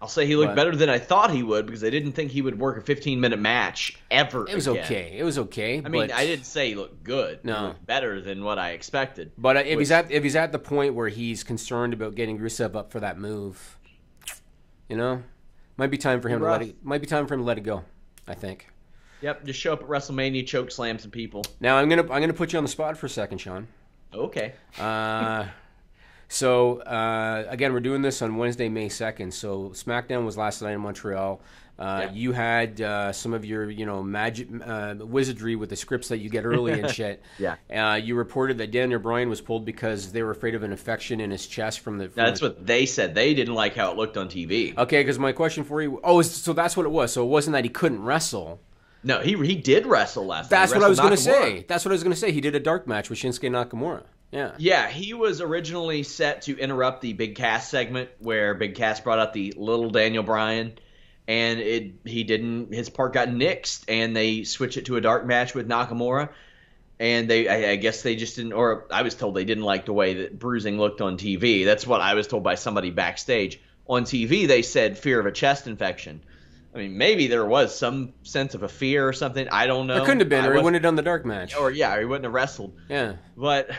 Speaker 3: I'll say he looked better than I thought he would because I didn't think he would work a 15-minute match ever.
Speaker 4: It was okay. It was okay.
Speaker 3: I mean, I didn't say he looked good.
Speaker 4: No,
Speaker 3: he looked better than what I expected.
Speaker 4: But if he's at the point where he's concerned about getting Rusev up for that move, might be time for him to let it go. I think.
Speaker 3: Yep, just show up at WrestleMania, choke slam some people.
Speaker 4: Now I'm gonna put you on the spot for a second, Sean.
Speaker 3: Okay.
Speaker 4: So, again, we're doing this on Wednesday, May 2nd. So, SmackDown was last night in Montreal. You had some of your, magic wizardry with the scripts that you get early and shit.
Speaker 3: Yeah.
Speaker 4: You reported that Daniel Bryan was pulled because they were afraid of an infection in his chest from the...
Speaker 3: That's what they said. They didn't like how it looked on TV.
Speaker 4: Okay, because my question for you... Oh, so that's what it was. So it wasn't that he couldn't wrestle.
Speaker 3: No, he did wrestle last night.
Speaker 4: That's what I was going to say. That's what I was going to say. He did a dark match with Shinsuke Nakamura. Yeah. Yeah,
Speaker 3: he was originally set to interrupt the Big Cass segment where Big Cass brought out the little Daniel Bryan, and he didn't. His part got nixed, and they switched it to a dark match with Nakamura. And I guess they just didn't, or I was told they didn't like the way that bruising looked on TV. That's what I was told by somebody backstage. On TV, they said fear of a chest infection. I mean, maybe there was some sense of a fear or something. I don't know.
Speaker 4: It couldn't have been, or he wouldn't have done the dark match.
Speaker 3: Or, yeah, or he wouldn't have wrestled.
Speaker 4: Yeah.
Speaker 3: But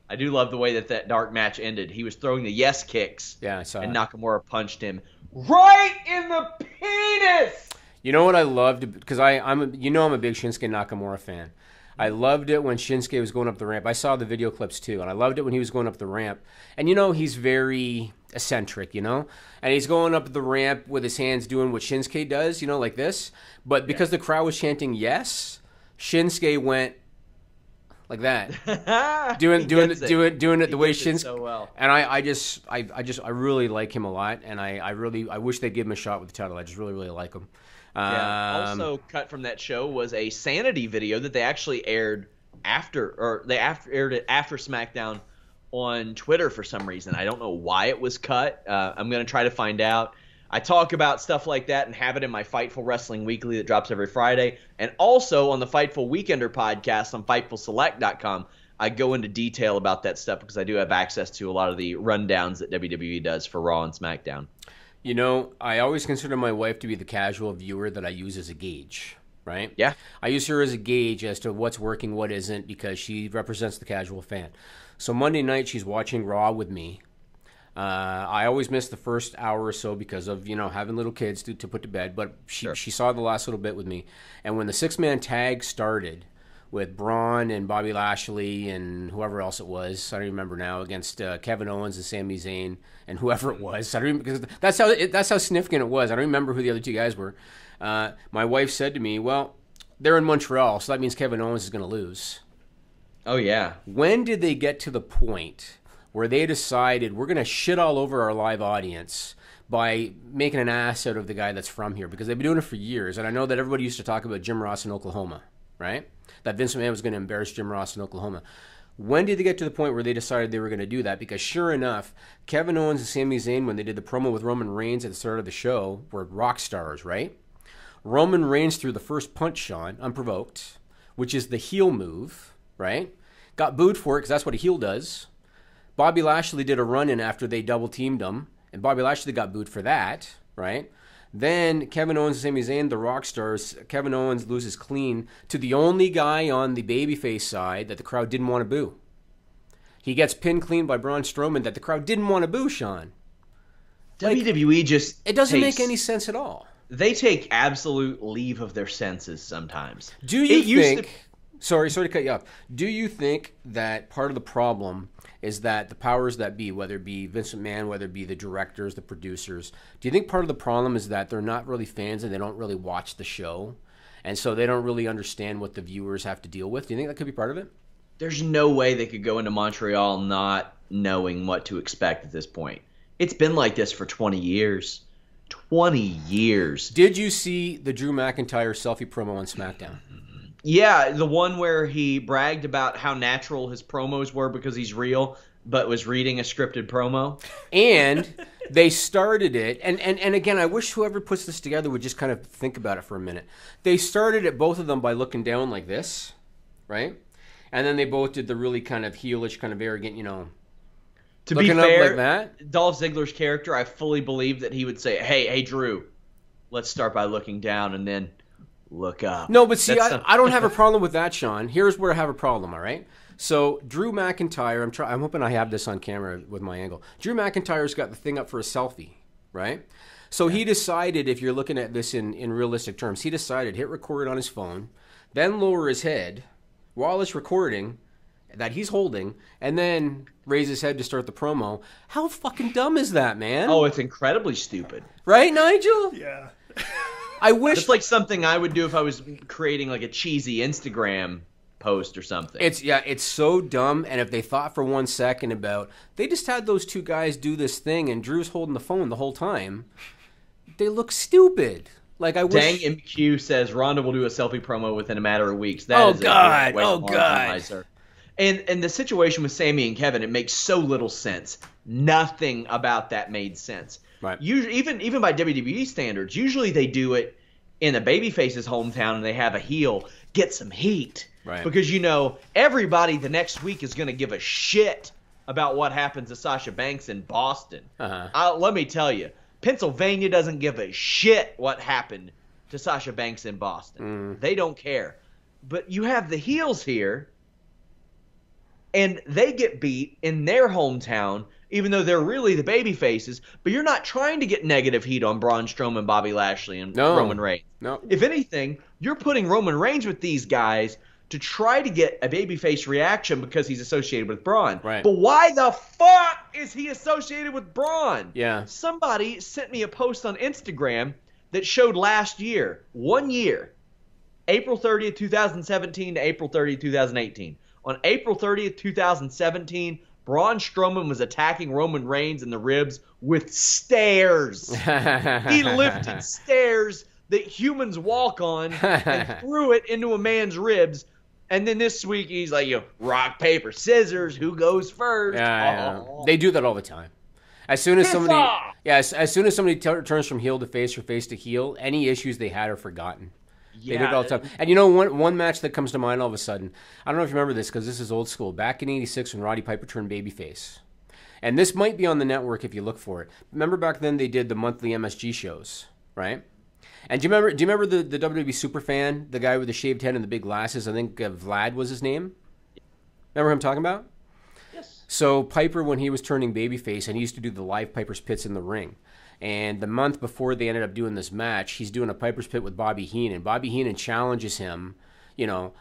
Speaker 3: I do love the way that dark match ended. He was throwing the yes kicks.
Speaker 4: Yeah, I saw
Speaker 3: and
Speaker 4: it.
Speaker 3: Nakamura punched him right in the penis!
Speaker 4: You know what I loved? Because I'm a big Shinsuke Nakamura fan. I loved it when Shinsuke was going up the ramp. I saw the video clips too, and I loved it when he was going up the ramp. And he's very eccentric, and he's going up the ramp with his hands doing what Shinsuke does, like this. But because the crowd was chanting yes, Shinsuke went like that, doing it the way Shinsuke.
Speaker 3: So well.
Speaker 4: And I really like him a lot, and I wish they'd give him a shot with the title. I just really, really like him.
Speaker 3: Also cut from that show was a Sanity video that they actually aired aired it after SmackDown on Twitter for some reason. I don't know why it was cut. I'm going to try to find out. I talk about stuff like that and have it in my Fightful Wrestling Weekly that drops every Friday. And also on the Fightful Weekender podcast on FightfulSelect.com, I go into detail about that stuff because I do have access to a lot of the rundowns that WWE does for Raw and SmackDown.
Speaker 4: I always consider my wife to be the casual viewer that I use as a gauge, right?
Speaker 3: Yeah.
Speaker 4: I use her as a gauge as to what's working, what isn't, because she represents the casual fan. So Monday night, she's watching Raw with me. I always miss the first hour or so because of, having little kids to put to bed, but she saw the last little bit with me. And when the six-man tag started with Braun and Bobby Lashley and whoever else it was, I don't even remember now, against Kevin Owens and Sami Zayn and whoever it was. I don't even, because that's how significant it was. I don't remember who the other two guys were. My wife said to me, well, they're in Montreal, so that means Kevin Owens is going to lose.
Speaker 3: Oh, yeah.
Speaker 4: When did they get to the point where they decided we're going to shit all over our live audience by making an ass out of the guy that's from here? Because they've been doing it for years, and I know that everybody used to talk about Jim Ross in Oklahoma, right? That Vince McMahon was going to embarrass Jim Ross in Oklahoma. When did they get to the point where they decided they were going to do that? Because sure enough, Kevin Owens and Sami Zayn, when they did the promo with Roman Reigns at the start of the show, were rock stars, right? Roman Reigns threw the first punch, Sean, unprovoked, which is the heel move, right? Got booed for it because that's what a heel does. Bobby Lashley did a run-in after they double-teamed him, and Bobby Lashley got booed for that, right? Then Kevin Owens and Sami Zayn, the rock stars, Kevin Owens loses clean to the only guy on the babyface side that the crowd didn't want to boo. He gets pinned clean by Braun Strowman that the crowd didn't want to boo, Sean.
Speaker 3: WWE just
Speaker 4: it doesn't make any sense at all.
Speaker 3: They take absolute leave of their senses sometimes.
Speaker 4: Do you think... Sorry to cut you off. Do you think that part of the problem is that the powers that be, whether it be Vince McMahon, whether it be the directors, the producers, do you think part of the problem is that they're not really fans and they don't really watch the show, and so they don't really understand what the viewers have to deal with? Do you think that could be part of it?
Speaker 3: There's no way they could go into Montreal not knowing what to expect at this point. It's been like this for 20 years. 20 years.
Speaker 4: Did you see the Drew McIntyre selfie promo on SmackDown?
Speaker 3: Yeah, the one where he bragged about how natural his promos were because he's real, but was reading a scripted promo.
Speaker 4: And they started it, and again, I wish whoever puts this together would just kind of think about it for a minute. They started it, both of them, by looking down like this, right? And then they both did the really kind of heelish, kind of arrogant,
Speaker 3: To
Speaker 4: Looking
Speaker 3: be
Speaker 4: up
Speaker 3: fair,
Speaker 4: like that?
Speaker 3: Dolph Ziggler's character, I fully believe that he would say, hey, Drew, let's start by looking down and then look up.
Speaker 4: No, but see, I don't have a problem with that, Sean. Here's where I have a problem, all right? So Drew McIntyre, I'm hoping I have this on camera with my angle. Drew McIntyre's got the thing up for a selfie, right? So he decided, if you're looking at this in realistic terms, he decided hit record on his phone, then lower his head while it's recording that he's holding, and then raise his head to start the promo. How fucking dumb is that, man?
Speaker 3: Oh, it's incredibly stupid.
Speaker 4: Right, Nigel?
Speaker 2: Yeah.
Speaker 4: I wish...
Speaker 3: It's like something I would do if I was creating like a cheesy Instagram post or something.
Speaker 4: It's so dumb, and if they thought for 1 second about... They just had those two guys do this thing, and Drew's holding the phone the whole time. They look stupid. Like, I wish...
Speaker 3: Dang MQ says Ronda will do a selfie promo within a matter of weeks. That is
Speaker 4: God!
Speaker 3: A great
Speaker 4: Oh, God!
Speaker 3: organizer. And the situation with Sami and Kevin, it makes so little sense. Nothing about that made sense.
Speaker 4: Right.
Speaker 3: Usually, even by WWE standards, usually they do it in a babyface's hometown and they have a heel get some heat.
Speaker 4: Right.
Speaker 3: Because, everybody the next week is going to give a shit about what happens to Sasha Banks in Boston. Let me tell you, Pennsylvania doesn't give a shit what happened to Sasha Banks in Boston. They don't care. But you have the heels here, and they get beat in their hometown, even though they're really the baby faces. But you're not trying to get negative heat on Braun Strowman, Bobby Lashley, and Roman Reigns.
Speaker 4: No.
Speaker 3: If anything, you're putting Roman Reigns with these guys to try to get a babyface reaction because he's associated with Braun.
Speaker 4: Right.
Speaker 3: But why the fuck is he associated with Braun?
Speaker 4: Yeah.
Speaker 3: Somebody sent me a post on Instagram that showed last year, 1 year, April 30th, 2017 to April 30th, 2018. On April 30th, 2017, Braun Strowman was attacking Roman Reigns in the ribs with stairs. He lifted stairs that humans walk on and threw it into a man's ribs. And then this week he's like, rock, paper, scissors, who goes first?
Speaker 4: Yeah. They do that all the time. As soon as somebody turns from heel to face or face to heel, any issues they had are forgotten. They do it all the time. And one match that comes to mind all of a sudden, I don't know if you remember this because this is old school. Back in '86 when Roddy Piper turned babyface. And this might be on the network if you look for it. Remember back then they did the monthly MSG shows, right? And do you remember the WWE Superfan, the guy with the shaved head and the big glasses? I think Vlad was his name. Remember who I'm talking about?
Speaker 3: Yes.
Speaker 4: So Piper, when he was turning babyface, and he used to do the live Piper's Pits in the ring. And the month before they ended up doing this match, he's doing a Piper's Pit with Bobby Heenan. Bobby Heenan challenges him.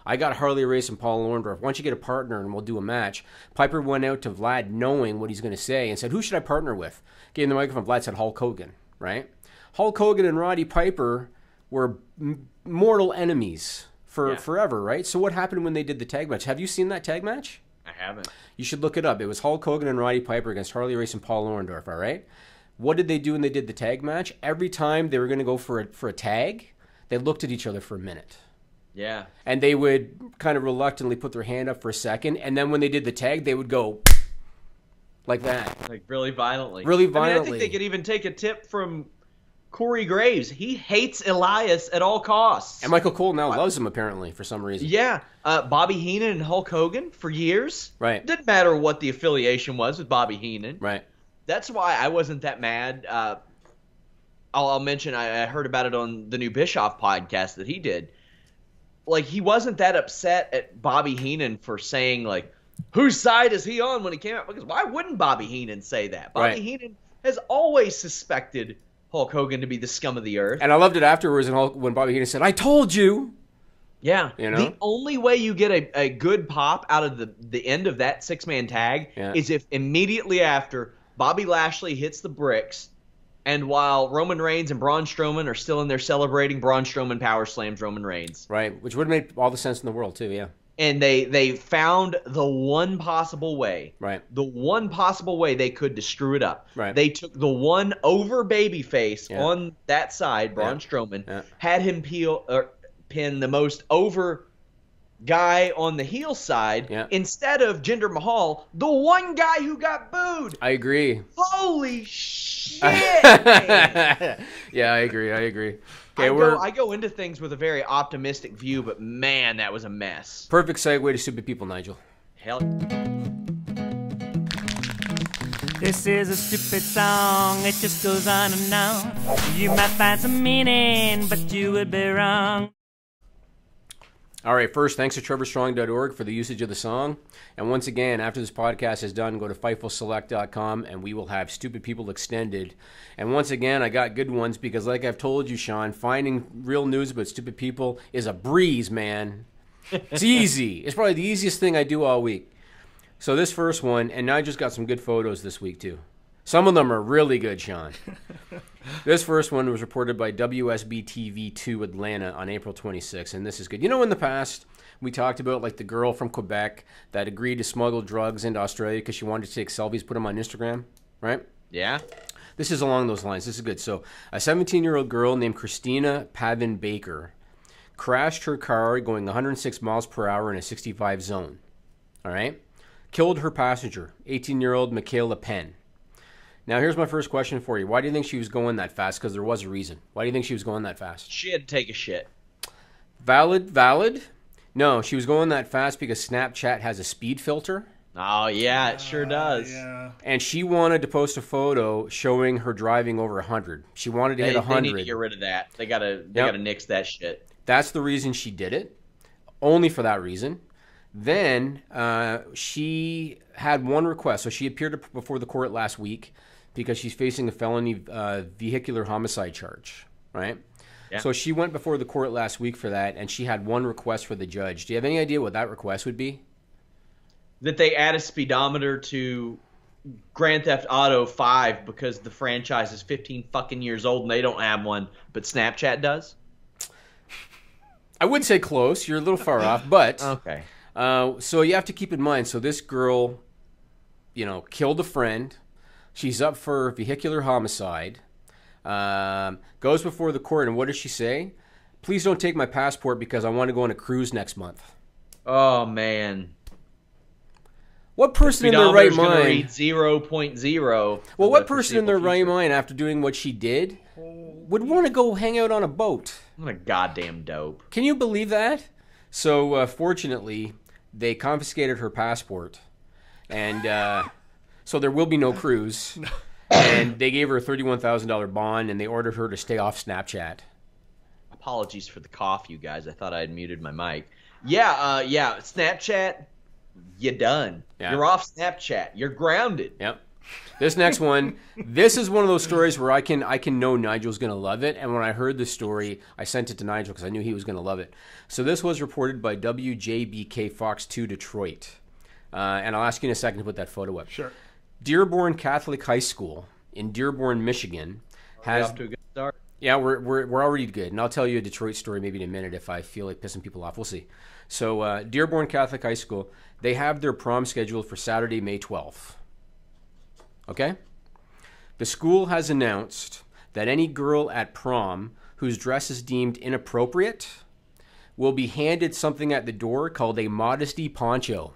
Speaker 4: I got Harley Race and Paul Orndorff. Why don't you get a partner and we'll do a match? Piper went out to Vlad knowing what he's going to say and said, who should I partner with? Gave him the microphone. Vlad said Hulk Hogan, right? Hulk Hogan and Roddy Piper were mortal enemies for forever, right? So what happened when they did the tag match? Have you seen that tag match?
Speaker 3: I haven't.
Speaker 4: You should look it up. It was Hulk Hogan and Roddy Piper against Harley Race and Paul Orndorff, all right? What did they do when they did the tag match? Every time they were going to go for a tag, they looked at each other for a minute.
Speaker 3: Yeah.
Speaker 4: And they would kind of reluctantly put their hand up for a second, and then when they did the tag, they would go like that.
Speaker 3: Like really violently.
Speaker 4: Really
Speaker 3: I
Speaker 4: violently.
Speaker 3: think they could even take a tip from Corey Graves. He hates Elias at all costs.
Speaker 4: And Michael Cole now loves him, apparently, for some reason.
Speaker 3: Yeah. Bobby Heenan and Hulk Hogan for years.
Speaker 4: Right.
Speaker 3: Didn't matter what the affiliation was with Bobby Heenan.
Speaker 4: Right.
Speaker 3: That's why I wasn't that mad. I'll mention I heard about it on the new Bischoff podcast that he did. Like, he wasn't that upset at Bobby Heenan for saying, like, whose side is he on when he came out? Because why wouldn't Bobby Heenan say that? Bobby Heenan has always suspected Hulk Hogan to be the scum of the earth.
Speaker 4: And I loved it afterwards when Bobby Heenan said, I told you.
Speaker 3: Yeah.
Speaker 4: You know?
Speaker 3: The only way you get a good pop out of the end of that six-man tag is if immediately after Bobby Lashley hits the bricks, and while Roman Reigns and Braun Strowman are still in there celebrating, Braun Strowman power slams Roman Reigns.
Speaker 4: Right, which would have made all the sense in the world, too, yeah.
Speaker 3: And they found the one possible way.
Speaker 4: Right.
Speaker 3: The one possible way they could to screw it up.
Speaker 4: Right.
Speaker 3: They took the one over babyface on that side, Braun Strowman, had him pin the most over guy on the heel side instead of Jinder Mahal, the one guy who got booed.
Speaker 4: I agree.
Speaker 3: Holy shit, man.
Speaker 4: Yeah, I agree. Okay,
Speaker 3: I go into things with a very optimistic view, but man, that was a mess.
Speaker 4: Perfect segue to Stupid People, Nigel.
Speaker 3: Hell.
Speaker 6: This is a stupid song, it just goes on and on. You might find some meaning, but you would be wrong.
Speaker 4: All right, first, thanks to trevorstrong.org for the usage of the song. And once again, after this podcast is done, go to fightfulselect.com and we will have Stupid People Extended. And once again, I got good ones because like I've told you, Sean, finding real news about stupid people is a breeze, man. It's easy. It's probably the easiest thing I do all week. So this first one, and I just got some good photos this week too. Some of them are really good, Sean. This first one was reported by WSB-TV2 Atlanta on April 26th, and this is good. You know, in the past, we talked about like the girl from Quebec that agreed to smuggle drugs into Australia because she wanted to take selfies, put them on Instagram, right?
Speaker 3: Yeah.
Speaker 4: This is along those lines. This is good. So a 17-year-old girl named Christina Pavin Baker crashed her car going 106 miles per hour in a 65 zone, all right? Killed her passenger, 18-year-old Michaela Penn. Now, here's my first question for you. Why do you think she was going that fast? Because there was a reason. Why do you think she was going that fast?
Speaker 3: She had to take a shit.
Speaker 4: Valid? No, she was going that fast because Snapchat has a speed filter.
Speaker 3: Oh, yeah, it sure does.
Speaker 2: Yeah.
Speaker 4: And she wanted to post a photo showing her driving over 100. She wanted to hit 100.
Speaker 3: They need to get rid of that. They gotta nix that shit.
Speaker 4: That's the reason she did it. Only for that reason. Then she had one request. So she appeared before the court last week because she's facing a felony vehicular homicide charge, right? Yeah. So she went before the court last week for that, and she had one request for the judge. Do you have any idea what that request would be?
Speaker 3: That they add a speedometer to Grand Theft Auto 5 because the franchise is 15 fucking years old and they don't have one, but Snapchat does?
Speaker 4: I would say close. You're a little far off, but...
Speaker 3: Okay.
Speaker 4: So you have to keep in mind, so this girl, killed a friend. She's up for vehicular homicide. Goes before the court, and what does she say? Please don't take my passport because I want to go on a cruise next month.
Speaker 3: Oh, man.
Speaker 4: What person in their right mind...
Speaker 3: read 0.0.
Speaker 4: Well, what person in their right mind, after doing what she did, would want to go hang out on a boat?
Speaker 3: What a goddamn dope.
Speaker 4: Can you believe that? So, fortunately, they confiscated her passport, and so there will be no cruise. And they gave her a $31,000 bond, and they ordered her to stay off Snapchat.
Speaker 3: Apologies for the cough, you guys. I thought I had muted my mic. Yeah, Snapchat, you done. Yeah. You're off Snapchat. You're grounded.
Speaker 4: Yep. This next one, this is one of those stories where I can know Nigel's going to love it. And when I heard this story, I sent it to Nigel because I knew he was going to love it. So this was reported by WJBK Fox 2 Detroit. And I'll ask you in a second to put that photo up.
Speaker 2: Sure.
Speaker 4: Dearborn Catholic High School in Dearborn, Michigan has...
Speaker 3: off to a good start.
Speaker 4: Yeah, we're already good. And I'll tell you a Detroit story maybe in a minute if I feel like pissing people off. We'll see. So Dearborn Catholic High School, they have their prom scheduled for Saturday, May 12th. Okay? The school has announced that any girl at prom whose dress is deemed inappropriate will be handed something at the door called a modesty poncho.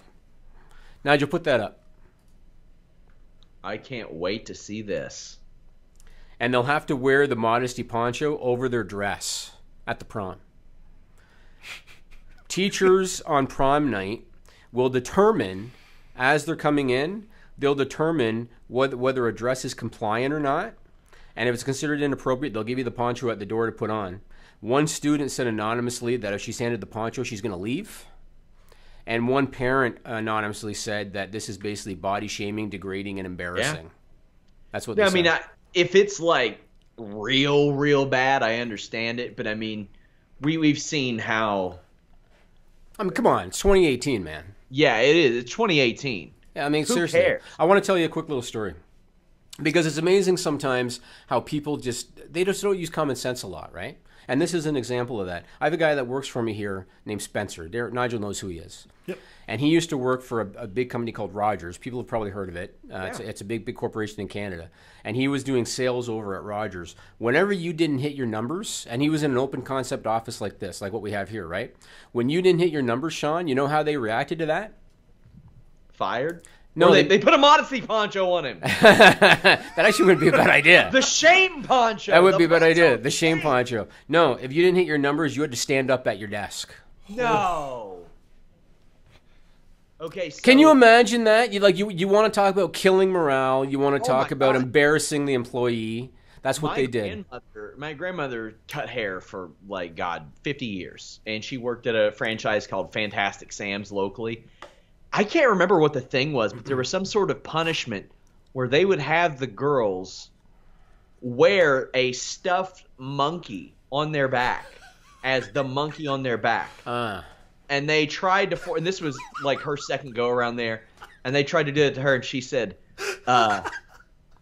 Speaker 4: Nigel, put that up.
Speaker 3: I can't wait to see this.
Speaker 4: And they'll have to wear the modesty poncho over their dress at the prom. Teachers on prom night will determine, as they're coming in, they'll determine whether a dress is compliant or not. And if it's considered inappropriate, they'll give you the poncho at the door to put on. One student said anonymously that if she's handed the poncho, she's going to leave. And one parent anonymously said that this is basically body shaming, degrading, and embarrassing. Yeah. That's what they said.
Speaker 3: I mean, if it's like real bad, I understand it. But I mean, we've seen how...
Speaker 4: I mean, come on. It's 2018, man.
Speaker 3: Yeah, it is. It's 2018.
Speaker 4: Yeah, I mean,
Speaker 3: Who
Speaker 4: seriously.
Speaker 3: cares?
Speaker 4: I want to tell you a quick little story. Because it's amazing sometimes how people they just don't use common sense a lot, right? And this is an example of that. I have a guy that works for me here named Spencer. Nigel knows who he is.
Speaker 2: Yep.
Speaker 4: And he used to work for a big company called Rogers. People have probably heard of it. It's a big corporation in Canada. And he was doing sales over at Rogers. Whenever you didn't hit your numbers, and he was in an open concept office like this, like what we have here, right? When you didn't hit your numbers, Sean, you know how they reacted to that?
Speaker 3: Fired?
Speaker 4: No,
Speaker 3: they put a modesty poncho on him.
Speaker 4: That actually wouldn't be a bad idea.
Speaker 3: The shame poncho.
Speaker 4: That would be a bad idea. The shame poncho. No, if you didn't hit your numbers, you had to stand up at your desk.
Speaker 3: No. Okay, so
Speaker 4: Can you imagine that? You want to talk about killing morale. You want to talk
Speaker 3: my
Speaker 4: about
Speaker 3: God.
Speaker 4: embarrassing the employee. That's what they did.
Speaker 3: My grandmother cut hair for 50 years, and she worked at a franchise called Fantastic Sam's locally. I can't remember what the thing was, but there was some sort of punishment where they would have the girls wear a stuffed monkey on their back as the monkey on their back. And they tried to and this was like her second go around there, and they tried to do it to her, and she said,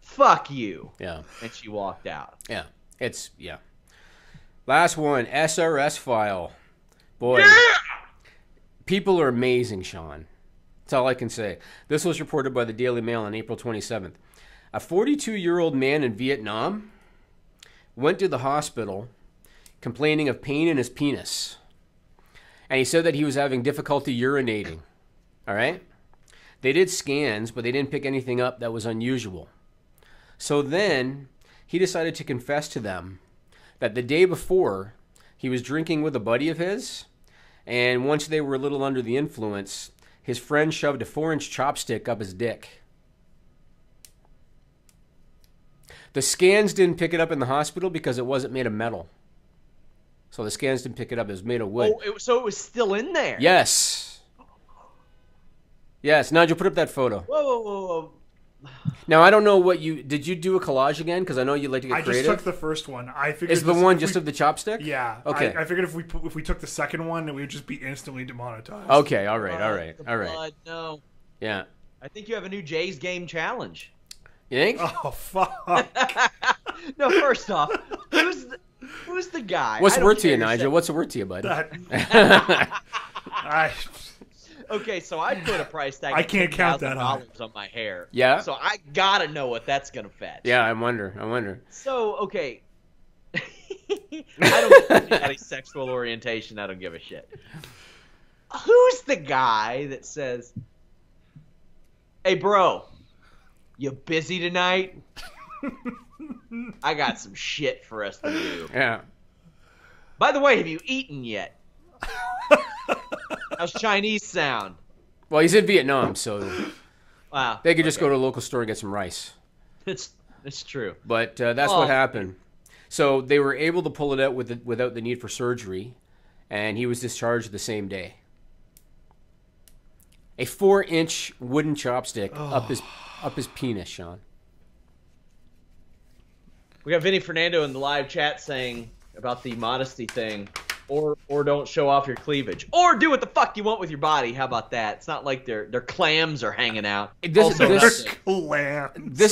Speaker 3: fuck you.
Speaker 4: Yeah.
Speaker 3: And she walked out.
Speaker 4: Yeah. Last one, SRS file. Boy, people are amazing, Sean. That's all I can say. This was reported by the Daily Mail on April 27th. A 42-year-old man in Vietnam went to the hospital complaining of pain in his penis. And he said that he was having difficulty urinating. All right? They did scans, but they didn't pick anything up that was unusual. So then he decided to confess to them that the day before he was drinking with a buddy of his, and once they were a little under the influence, his friend shoved a 4-inch chopstick up his dick. The scans didn't pick it up in the hospital because it wasn't made of metal. So the scans didn't pick it up. It was made of wood.
Speaker 3: Oh, so it was still in there?
Speaker 4: Yes. Yes. Nigel, put up that photo.
Speaker 3: Whoa.
Speaker 4: Now, I don't know what did you do a collage again? Because I know you like to get creative.
Speaker 2: I just took the first one. I figured
Speaker 4: is the one just of the chopstick?
Speaker 2: Yeah.
Speaker 4: Okay.
Speaker 2: I figured if we took the second one, we would just be instantly demonetized.
Speaker 4: Okay. All right.
Speaker 3: Blood, no.
Speaker 4: Yeah.
Speaker 3: I think you have a new Jay's Game challenge.
Speaker 4: You think?
Speaker 2: Oh, fuck.
Speaker 3: No, first off, who's the guy?
Speaker 4: What's the word to you, Nigel? What's the word to you, bud?
Speaker 3: Okay, so I put a price tag.
Speaker 2: I can't count that
Speaker 3: on my hair.
Speaker 4: Yeah.
Speaker 3: So I gotta know what that's gonna fetch.
Speaker 4: Yeah, I wonder.
Speaker 3: So okay, I don't care about any sexual orientation. I don't give a shit. Who's the guy that says, "Hey, bro, you busy tonight? I got some shit for us to do."
Speaker 4: Yeah.
Speaker 3: By the way, have you eaten yet? How's Chinese sound?
Speaker 4: Well, he's in Vietnam, so
Speaker 3: Wow.
Speaker 4: they could just go to a local store and get some rice.
Speaker 3: It's true.
Speaker 4: But that's what happened. So they were able to pull it out without the need for surgery, and he was discharged the same day. A 4-inch wooden chopstick up his penis, Sean.
Speaker 3: We got Vinny Fernando in the live chat saying about the modesty thing, or don't show off your cleavage, or do what the fuck you want with your body. How about that? It's not like their clams are hanging out.
Speaker 4: This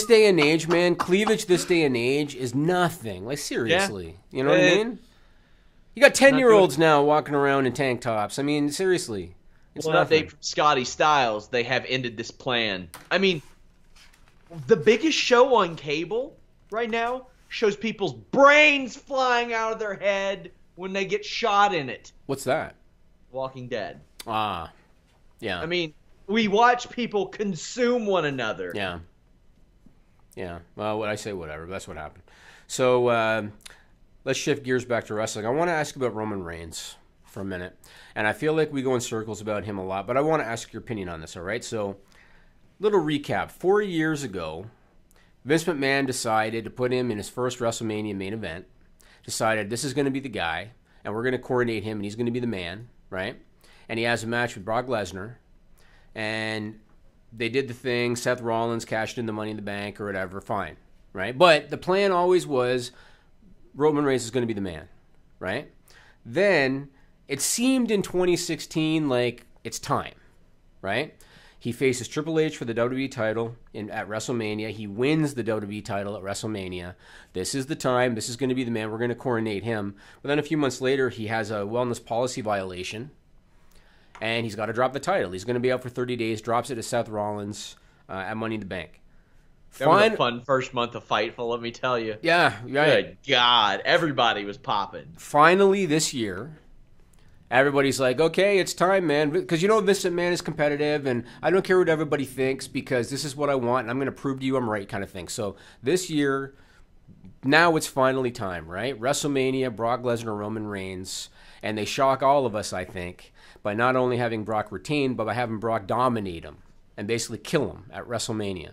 Speaker 4: day and age, man, cleavage this day and age is nothing. Like, seriously. Yeah. You know what I mean? You got 10-year-olds now walking around in tank tops. I mean, seriously. It's
Speaker 3: an update from Scotty Styles. They have ended this plan. I mean, the biggest show on cable right now shows people's brains flying out of their head when they get shot in it.
Speaker 4: What's that?
Speaker 3: Walking Dead.
Speaker 4: Ah, yeah.
Speaker 3: I mean, we watch people consume one another.
Speaker 4: Yeah. Yeah. Well, what I say, whatever. That's what happened. So let's shift gears back to wrestling. I want to ask about Roman Reigns for a minute. And I feel like we go in circles about him a lot, but I want to ask your opinion on this, all right? So, little recap. 4 years ago, Vince McMahon decided to put him in his first WrestleMania main event, decided this is going to be the guy, and we're going to coordinate him, and he's going to be the man, right? And he has a match with Brock Lesnar, and they did the thing, Seth Rollins cashed in the Money in the Bank or whatever, fine, right? But the plan always was Roman Reigns is going to be the man, right? Then it seemed in 2016 like it's time, right? He faces Triple H for the WWE title at WrestleMania. He wins the WWE title at WrestleMania. This is the time. This is going to be the man. We're going to coronate him. But then a few months later, he has a wellness policy violation, and he's got to drop the title. He's going to be out for 30 days, drops it to Seth Rollins at Money in the Bank.
Speaker 3: That was a fun first month of Fightful, let me tell you.
Speaker 4: Yeah, right.
Speaker 3: Good God. Everybody was popping.
Speaker 4: Finally, this year, everybody's like, okay, it's time, man. Because, Vince McMahon is competitive, and I don't care what everybody thinks because this is what I want, and I'm going to prove to you I'm right kind of thing. So this year, now it's finally time, right? WrestleMania, Brock Lesnar, Roman Reigns, and they shock all of us, I think. by not only having Brock retain, but by having Brock dominate him and basically kill him at WrestleMania.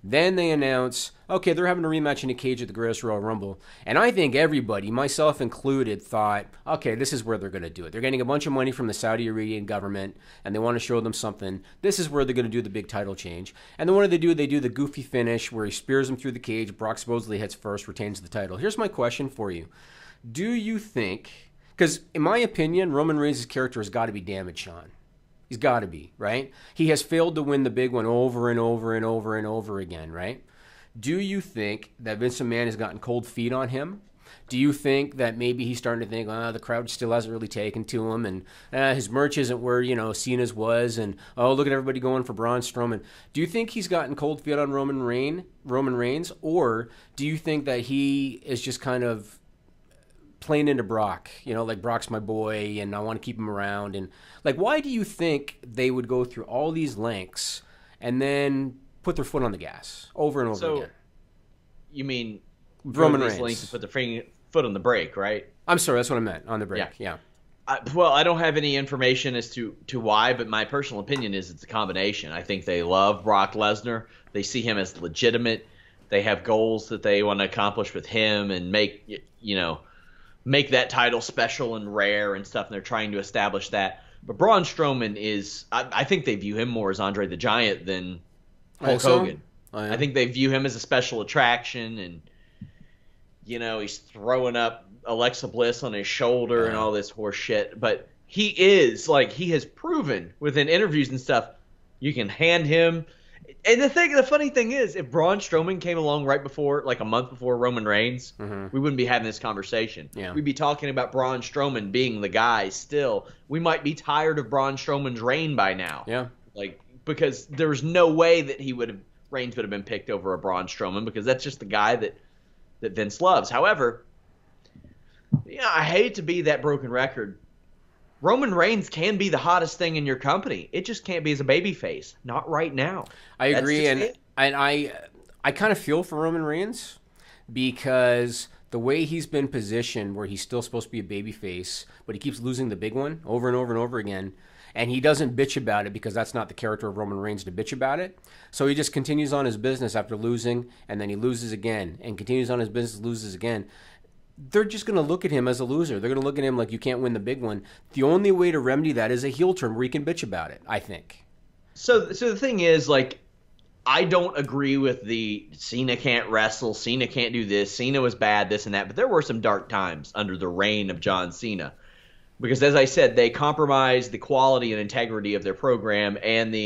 Speaker 4: Then they announce, okay, they're having a rematch in a cage at the Greatest Royal Rumble. And I think everybody, myself included, thought, okay, this is where they're going to do it. They're getting a bunch of money from the Saudi Arabian government, and they want to show them something. This is where they're going to do the big title change. And then what do? They do the goofy finish where he spears him through the cage. Brock supposedly hits first, retains the title. Here's my question for you. Do you think, because in my opinion, Roman Reigns' character has got to be damaged, Sean. He's got to be, right? He has failed to win the big one over and over and over and over again, right? Do you think that Vince McMahon has gotten cold feet on him? Do you think that maybe he's starting to think, the crowd still hasn't really taken to him, and his merch isn't where, Cena's was, and, look at everybody going for Braun Strowman. Do you think he's gotten cold feet on Roman Reigns, or do you think that he is just kind of playing into Brock, like Brock's my boy and I want to keep him around? And like, why do you think they would go through all these lengths and then put their foot on the gas over and over again?
Speaker 3: You mean
Speaker 4: Roman Reigns
Speaker 3: lengths to put their foot on the brake, right?
Speaker 4: I'm sorry, that's what I meant, on the brake. Yeah.
Speaker 3: I don't have any information as to why, but my personal opinion is it's a combination. I think they love Brock Lesnar. They see him as legitimate. They have goals that they want to accomplish with him and make that title special and rare and stuff, and they're trying to establish that. But Braun Strowman is, I think they view him more as Andre the Giant than Hulk Hogan. I think they view him as a special attraction, and, he's throwing up Alexa Bliss on his shoulder and all this horse shit. But he has proven within interviews and stuff, you can hand him. And the funny thing is, if Braun Strowman came along right before, like a month before Roman Reigns, we wouldn't be having this conversation. Yeah. We'd be talking about Braun Strowman being the guy still. We might be tired of Braun Strowman's reign by now.
Speaker 4: Yeah.
Speaker 3: Because there's no way that Reigns would have been picked over a Braun Strowman, because that's just the guy that Vince loves. However, I hate to be that broken record. Roman Reigns can be the hottest thing in your company. It just can't be as a babyface. Not right now.
Speaker 4: I agree, and I kind of feel for Roman Reigns, because the way he's been positioned, where he's still supposed to be a babyface, but he keeps losing the big one over and over and over again, and he doesn't bitch about it, because that's not the character of Roman Reigns to bitch about it. So he just continues on his business after losing, and then he loses again, and continues on his business, loses again. They're just going to look at him as a loser. They're going to look at him like, you can't win the big one. The only way to remedy that is a heel turn where he can bitch about it, I think.
Speaker 3: So the thing is, I don't agree with the Cena can't wrestle, Cena can't do this, Cena was bad, this and that. But there were some dark times under the reign of John Cena. Because, as I said, they compromised the quality and integrity of their program, and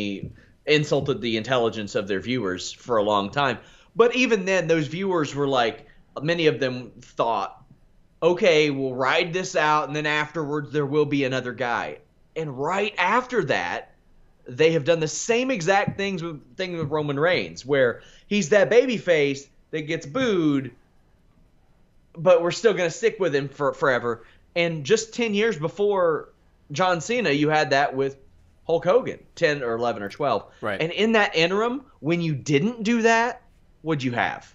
Speaker 3: insulted the intelligence of their viewers for a long time. But even then, those viewers were many of them thought, okay, we'll ride this out, and then afterwards there will be another guy. And right after that, they have done the same exact thing with Roman Reigns, where he's that babyface that gets booed, but we're still going to stick with him forever. And just 10 years before John Cena, you had that with Hulk Hogan, 10 or 11 or 12.
Speaker 4: Right.
Speaker 3: And in that interim, when you didn't do that, what'd you have?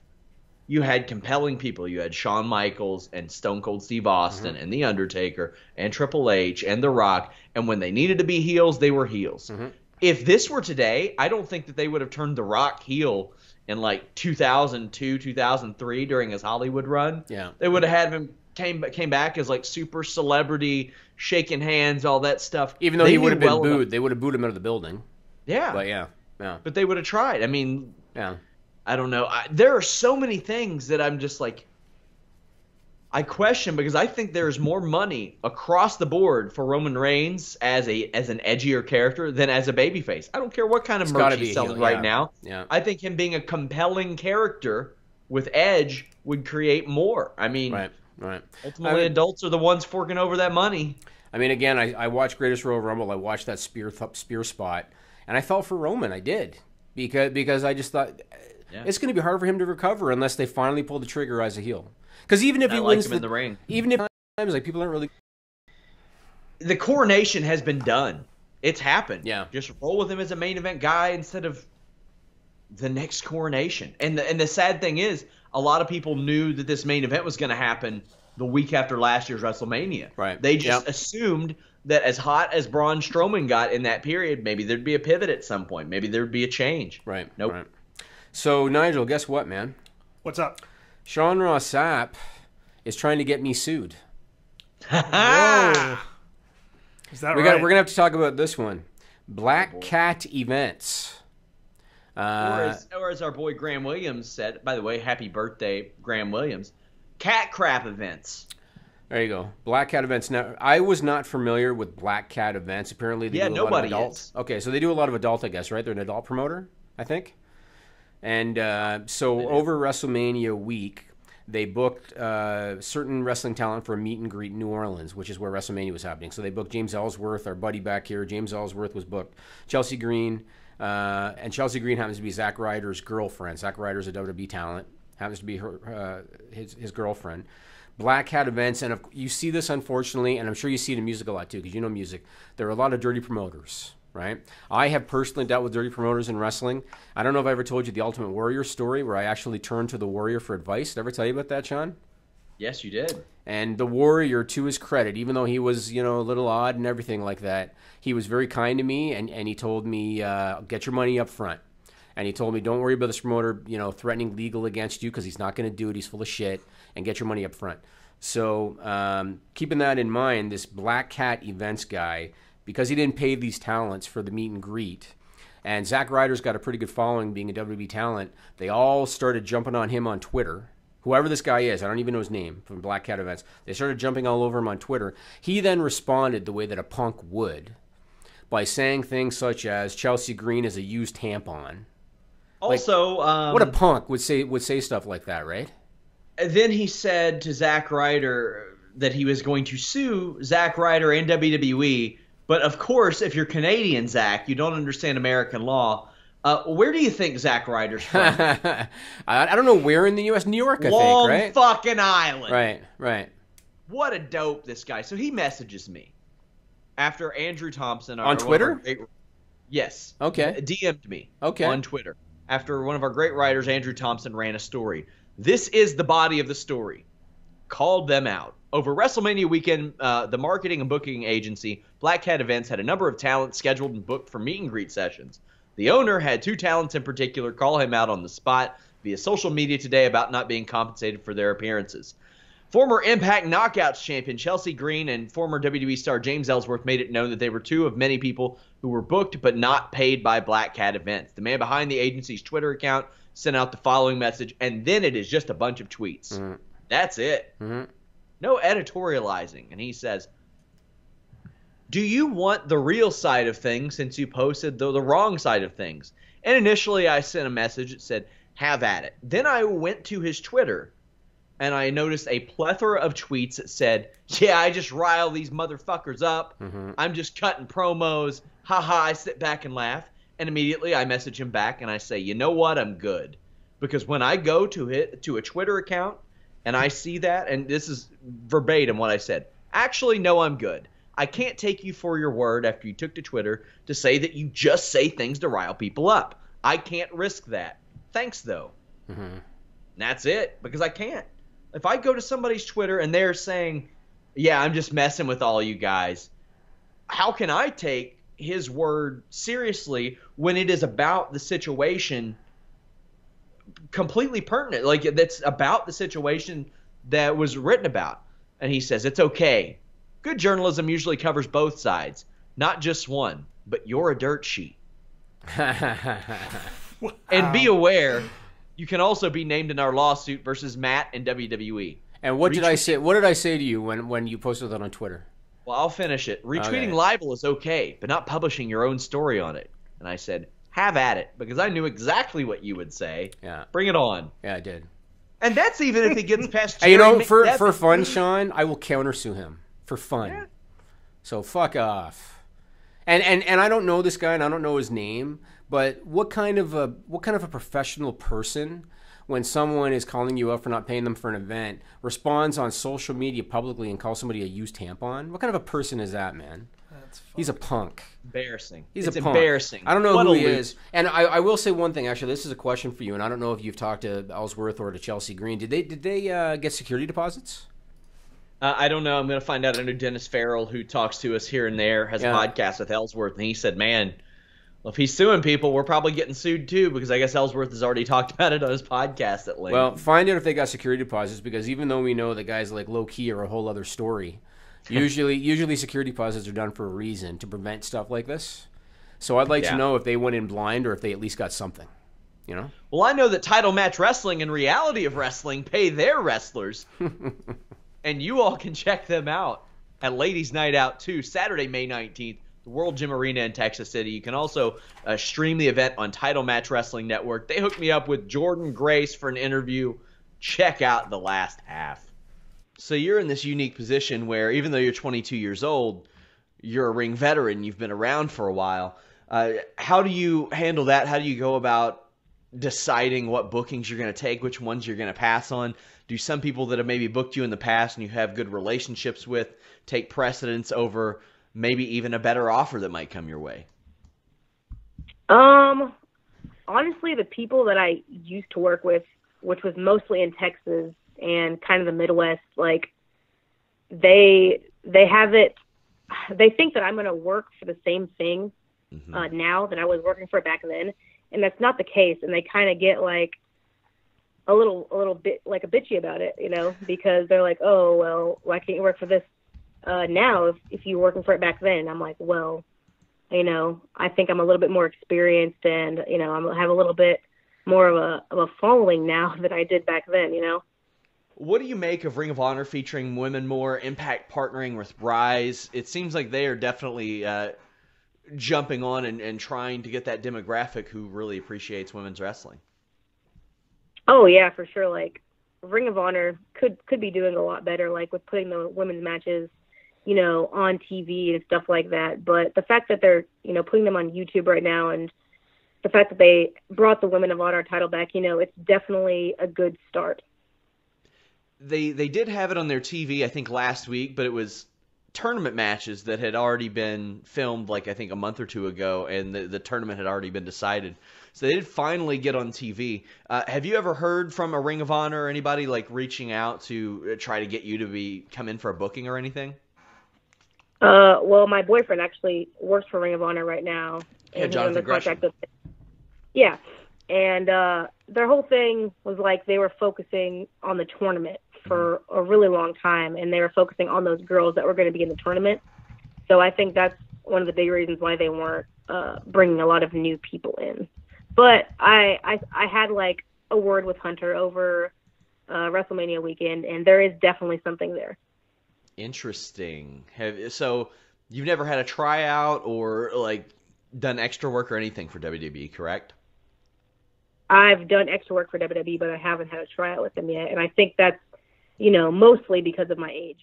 Speaker 3: You had compelling people. You had Shawn Michaels and Stone Cold Steve Austin and The Undertaker and Triple H and The Rock. And when they needed to be heels, they were heels. If this were today, I don't think that they would have turned The Rock heel in 2002, 2003 during his Hollywood run.
Speaker 4: Yeah.
Speaker 3: They would have had him came back as super celebrity, shaking hands, all that stuff.
Speaker 4: Even though he would have been booed. They would have booed him out of the building.
Speaker 3: Yeah.
Speaker 4: But yeah.
Speaker 3: But they would have tried. I mean,
Speaker 4: yeah.
Speaker 3: I don't know. There are so many things that I'm just I question, because I think there's more money across the board for Roman Reigns as an edgier character than as a babyface. I don't care what kind of merch he's selling right now.
Speaker 4: Yeah.
Speaker 3: I think him being a compelling character with edge would create more. I mean,
Speaker 4: right.
Speaker 3: Ultimately, adults are the ones forking over that money.
Speaker 4: I mean, again, I watched Greatest Royal Rumble. I watched that spear spot, and I felt for Roman. I did, because I just thought it's going to be hard for him to recover unless they finally pull the trigger as a heel. Because even if he wins
Speaker 3: him in the ring,
Speaker 4: even if times people aren't really,
Speaker 3: the coronation has been done. It's happened.
Speaker 4: Yeah,
Speaker 3: just roll with him as a main event guy instead of the next coronation. And the sad thing is, a lot of people knew that this main event was going to happen the week after last year's WrestleMania.
Speaker 4: Right.
Speaker 3: They just assumed that as hot as Braun Strowman got in that period, maybe there'd be a pivot at some point. Maybe there'd be a change.
Speaker 4: Right.
Speaker 3: Nope.
Speaker 4: Right. So, Nigel, guess what, man?
Speaker 2: What's up?
Speaker 4: Sean Ross Sapp is trying to get me sued.
Speaker 2: Whoa. Is that right?
Speaker 4: We're gonna have to talk about this one. Black Cat Events.
Speaker 3: Or as our boy Graham Williams said, by the way, happy birthday, Graham Williams, cat crap events.
Speaker 4: There you go. Black Cat Events. Now, I was not familiar with Black Cat Events. Apparently, they do a lot of
Speaker 3: nobody
Speaker 4: adults.
Speaker 3: is.
Speaker 4: Okay, so they do a lot of adult, I guess, right? They're an adult promoter, I think. And so over WrestleMania week, they booked certain wrestling talent for a meet and greet in New Orleans, which is where WrestleMania was happening. So they booked James Ellsworth, our buddy back here. James Ellsworth was booked. Chelsea Green, and Chelsea Green happens to be Zack Ryder's girlfriend. Zack Ryder's a WWE talent. Happens to be his girlfriend. Black Cat Events, and you see this, unfortunately, and I'm sure you see it in music a lot, too, because you know music. There are a lot of dirty promoters, right? I have personally dealt with dirty promoters in wrestling. I don't know if I ever told you the Ultimate Warrior story, where I actually turned to the Warrior for advice. Did I ever tell you about that, Sean?
Speaker 3: Yes, you did.
Speaker 4: And the Warrior, to his credit, even though he was, a little odd and everything like that, he was very kind to me, and he told me, get your money up front. And he told me, don't worry about this promoter, threatening legal against you, because he's not going to do it. He's full of shit, and get your money up front. So keeping that in mind, this Black Cat Events guy, because he didn't pay these talents for the meet and greet, and Zack Ryder's got a pretty good following being a WWE talent, they all started jumping on him on Twitter. Whoever this guy is, I don't even know his name, from Black Cat Events. They started jumping all over him on Twitter. He then responded the way that a punk would, by saying things such as, Chelsea Green is a used tampon.
Speaker 3: Also,
Speaker 4: what a punk would say stuff like that, right?
Speaker 3: Then he said to Zack Ryder that he was going to sue Zack Ryder and WWE. But of course, if you're Canadian, Zack, you don't understand American law. Where do you think Zack Ryder's from?
Speaker 4: I don't know where in the U.S. New York, I
Speaker 3: Long
Speaker 4: think, right?
Speaker 3: fucking island.
Speaker 4: Right.
Speaker 3: What a dope, this guy. So he messages me after Andrew Thompson.
Speaker 4: On Twitter?
Speaker 3: Yes.
Speaker 4: Okay.
Speaker 3: DM'd me.
Speaker 4: Okay.
Speaker 3: On Twitter. After one of our great writers, Andrew Thompson, ran a story. This is the body of the story. Called them out. Over WrestleMania weekend, the marketing and booking agency, Black Cat Events, had a number of talents scheduled and booked for meet and greet sessions. The owner had two talents in particular call him out on the spot via social media today about not being compensated for their appearances. Former Impact Knockouts champion Chelsea Green and former WWE star James Ellsworth made it known that they were two of many people who were booked but not paid by Black Cat Events. The man behind the agency's Twitter account sent out the following message, and then it is just a bunch of tweets. Mm-hmm. That's it.
Speaker 4: Mm-hmm.
Speaker 3: No editorializing. And he says, do you want the real side of things since you posted the wrong side of things? And initially I sent a message that said, have at it. Then I went to his Twitter, and I noticed a plethora of tweets that said, yeah, I just rile these motherfuckers up. Mm-hmm. I'm just cutting promos. Ha ha, I sit back and laugh. And immediately I message him back and I say, you know what? I'm good. Because when I go to a Twitter account and I see that, and this is verbatim what I said, actually, no, I'm good. I can't take you for your word after you took to Twitter to say that you just say things to rile people up. I can't risk that. Thanks, though. Mm-hmm. And that's it, because I can't. If I go to somebody's Twitter and they're saying, yeah, I'm just messing with all you guys, how can I take his word seriously when it is about the situation completely pertinent? Like, that's about the situation that was written about. And he says, it's okay. Good journalism usually covers both sides, not just one, but you're a dirt sheet. Wow. And be aware, you can also be named in our lawsuit versus Matt and WWE.
Speaker 4: And what did I say? What did I say to you when you posted that on Twitter?
Speaker 3: Well, I'll finish it. Retweeting libel is okay, but not publishing your own story on it. And I said, have at it, because I knew exactly what you would say.
Speaker 4: Yeah.
Speaker 3: Bring it on.
Speaker 4: Yeah, I did.
Speaker 3: And that's even if he gets past
Speaker 4: Hey, for fun, Sean, I will countersue him. For fun. Yeah. So fuck off. And I don't know this guy, and I don't know his name, but what kind of a professional person, when someone is calling you up for not paying them for an event, responds on social media publicly and calls somebody a used tampon? What kind of a person is that, man? He's a punk.
Speaker 3: Embarrassing.
Speaker 4: He's
Speaker 3: a punk.
Speaker 4: Embarrassing. I don't know who he is. And I will say one thing, actually. This is a question for you, and I don't know if you've talked to Ellsworth or to Chelsea Green. Did they get security deposits?
Speaker 3: I don't know. I'm going to find out. I know Dennis Farrell, who talks to us here and there, has a podcast with Ellsworth, and he said, man, well, if he's suing people, we're probably getting sued too, because I guess Ellsworth has already talked about it on his podcast at length.
Speaker 4: Well, find out if they got security deposits, because even though we know that guys like low-key are a whole other story, usually security deposits are done for a reason, to prevent stuff like this. So I'd like to know if they went in blind or if they at least got something, you know?
Speaker 3: Well, I know that Title Match Wrestling and Reality of Wrestling pay their wrestlers. And you all can check them out at Ladies Night Out 2, Saturday, May 19th, the World Gym Arena in Texas City. You can also stream the event on Title Match Wrestling Network. They hooked me up with Jordynne Grace for an interview. Check out the last half. So you're in this unique position where even though you're 22 years old, you're a ring veteran. You've been around for a while. How do you handle that? How do you go about deciding what bookings you're going to take, which ones you're going to pass on? Do some people that have maybe booked you in the past and you have good relationships with take precedence over maybe even a better offer that might come your way?
Speaker 5: Honestly, the people that I used to work with, which was mostly in Texas and kind of the Midwest, like they have it. They think that I'm going to work for the same thing now that I was working for back then, and that's not the case. And they kind of get like a little bit like a bitchy about it, you know, because they're like, oh, well, why can't you work for this now if you were working for it back then? I'm like, well, you know, I think I'm a little bit more experienced, and you know, I have a little bit more of a following now than I did back then, you know.
Speaker 3: What do you make of Ring of Honor featuring women more, Impact partnering with Rise? It seems like they are definitely jumping on and trying to get that demographic who really appreciates women's wrestling.
Speaker 5: Oh, yeah, for sure. Like, Ring of Honor could be doing a lot better, like, with putting the women's matches, you know, on TV and stuff like that. But the fact that they're, you know, putting them on YouTube right now, and the fact that they brought the Women of Honor title back, you know, it's definitely a good start.
Speaker 3: They did have it on their TV, I think, last week, but it was tournament matches that had already been filmed, like, I think a month or two ago, and the tournament had already been decided. So they did finally get on TV. Have you ever heard from a Ring of Honor or anybody, like, reaching out to try to get you to come in for a booking or anything?
Speaker 5: Well, my boyfriend actually works for Ring of Honor right now.
Speaker 3: Yeah, Jonathan Gresham.
Speaker 5: Yeah, and their whole thing was like they were focusing on the tournament for a really long time, and they were focusing on those girls that were going to be in the tournament. So I think that's one of the big reasons why they weren't bringing a lot of new people in. But I had like a word with Hunter over WrestleMania weekend, and there is definitely something there.
Speaker 3: Interesting. So you've never had a tryout or like done extra work or anything for WWE, correct?
Speaker 5: I've done extra work for WWE, but I haven't had a tryout with them yet, and I think that's, you know, mostly because of my age.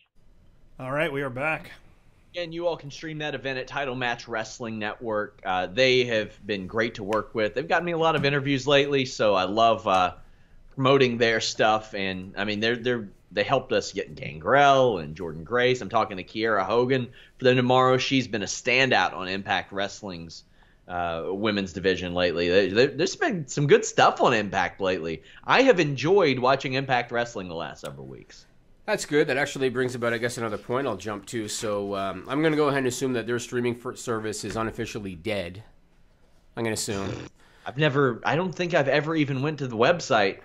Speaker 2: All right, we are back.
Speaker 3: And you all can stream that event at Title Match Wrestling Network. They have been great to work with. They've gotten me a lot of interviews lately, so I love promoting their stuff. And I mean, they helped us get Gangrel and Jordynne Grace. I'm talking to Kiera Hogan for them tomorrow. She's been a standout on Impact Wrestling's women's division lately. There's been some good stuff on Impact lately. I have enjoyed watching Impact Wrestling the last several weeks.
Speaker 4: That's good. That actually brings about, I guess, another point I'll jump to. So I'm going to go ahead and assume that their streaming service is unofficially dead. I'm going to assume.
Speaker 3: I don't think I've ever even went to the website.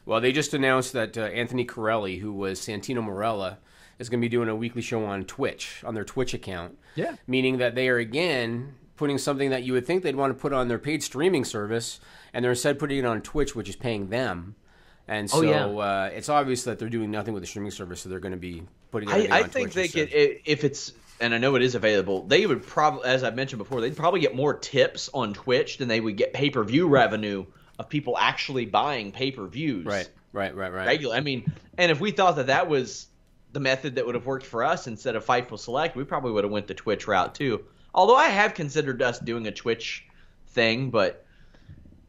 Speaker 4: Well, they just announced that Anthony Corelli, who was Santino Marella, is going to be doing a weekly show on Twitch, on their Twitch account. Yeah. Meaning that they are, again, putting something that you would think they'd want to put on their paid streaming service, and they're instead putting it on Twitch, which is paying them. And so it's obvious that they're doing nothing with the streaming service, so they're going to be putting it on Twitch.
Speaker 3: I think they could, if it's, and I know it is available, they would probably, as I mentioned before, they'd probably get more tips on Twitch than they would get pay-per-view revenue of people actually buying pay-per-views.
Speaker 4: Right.
Speaker 3: Regular. I mean, and if we thought that was the method that would have worked for us instead of Fightful Select, we probably would have went the Twitch route too. Although I have considered us doing a Twitch thing, but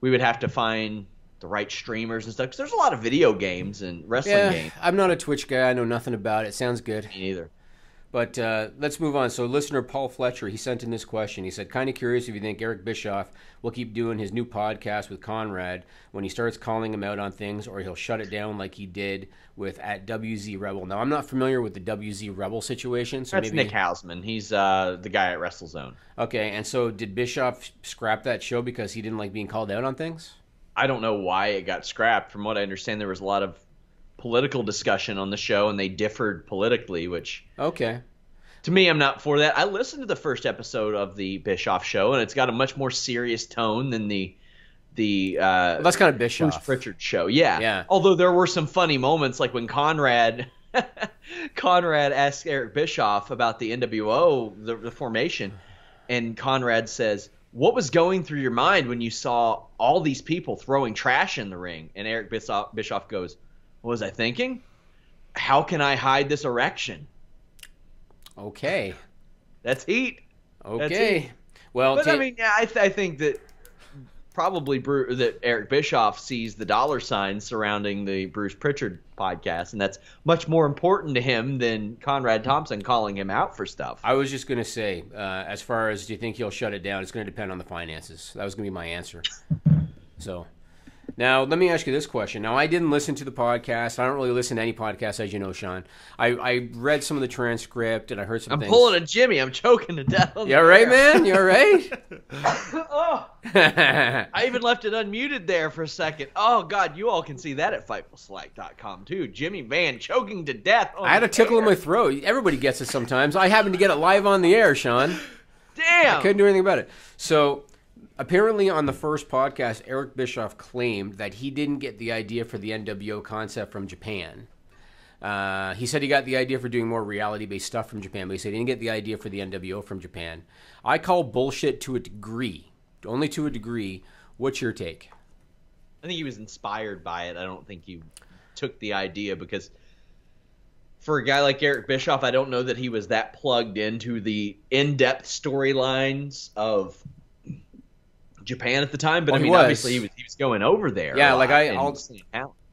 Speaker 3: we would have to find the right streamers and stuff, because there's a lot of video games and wrestling games.
Speaker 4: I'm not a Twitch guy. I know nothing about it. Sounds good.
Speaker 3: Me neither.
Speaker 4: But let's move on. So listener Paul Fletcher, he sent in this question. He said, kind of curious if you think Eric Bischoff will keep doing his new podcast with Conrad when he starts calling him out on things, or he'll shut it down like he did with at WZ Rebel. Now, I'm not familiar with the WZ Rebel situation. So
Speaker 3: That's
Speaker 4: maybe...
Speaker 3: Nick Hausman. He's the guy at WrestleZone.
Speaker 4: Okay, and so did Bischoff scrap that show because he didn't like being called out on things?
Speaker 3: I don't know why it got scrapped. From what I understand, there was a lot of political discussion on the show, and they differed politically, which...
Speaker 4: Okay.
Speaker 3: To me, I'm not for that. I listened to the first episode of the Bischoff show, and it's got a much more serious tone than the
Speaker 4: well, that's kind of Bischoff.
Speaker 3: Bruce Pritchard show. Yeah.
Speaker 4: Yeah.
Speaker 3: Although there were some funny moments, like when Conrad asked Eric Bischoff about the NWO, the formation, and Conrad says, "What was going through your mind when you saw all these people throwing trash in the ring?" And Eric Bischoff goes, "What was I thinking? How can I hide this erection?"
Speaker 4: Okay.
Speaker 3: That's heat.
Speaker 4: Okay.
Speaker 3: That's heat.
Speaker 4: Well,
Speaker 3: but I mean, yeah, I think that probably that Eric Bischoff sees the dollar signs surrounding the Bruce Pritchard podcast, and that's much more important to him than Conrad Thompson calling him out for stuff.
Speaker 4: I was just going to say, as far as do you think he'll shut it down, it's going to depend on the finances. That was going to be my answer. So... Now, let me ask you this question. Now, I didn't listen to the podcast. I don't really listen to any podcast, as you know, Sean. I read some of the transcript, and I heard some things.
Speaker 3: I'm pulling a Jimmy. I'm choking to death.
Speaker 4: You all right, man? You all right?
Speaker 3: Oh. I even left it unmuted there for a second. Oh, God, you all can see that at FightfulSelect.com, too. Jimmy Van choking to death.
Speaker 4: I had a tickle in my throat. Everybody gets it sometimes. I happened to get it live on the air, Sean.
Speaker 3: Damn.
Speaker 4: I couldn't do anything about it. So... Apparently on the first podcast, Eric Bischoff claimed that he didn't get the idea for the NWO concept from Japan. He said he got the idea for doing more reality-based stuff from Japan, but he said he didn't get the idea for the NWO from Japan. I call bullshit to a degree, only to a degree. What's your take?
Speaker 3: I think he was inspired by it. I don't think he took the idea because for a guy like Eric Bischoff, I don't know that he was that plugged into the in-depth storylines of Japan at the time, but I mean, obviously he was going over there.
Speaker 4: Yeah, like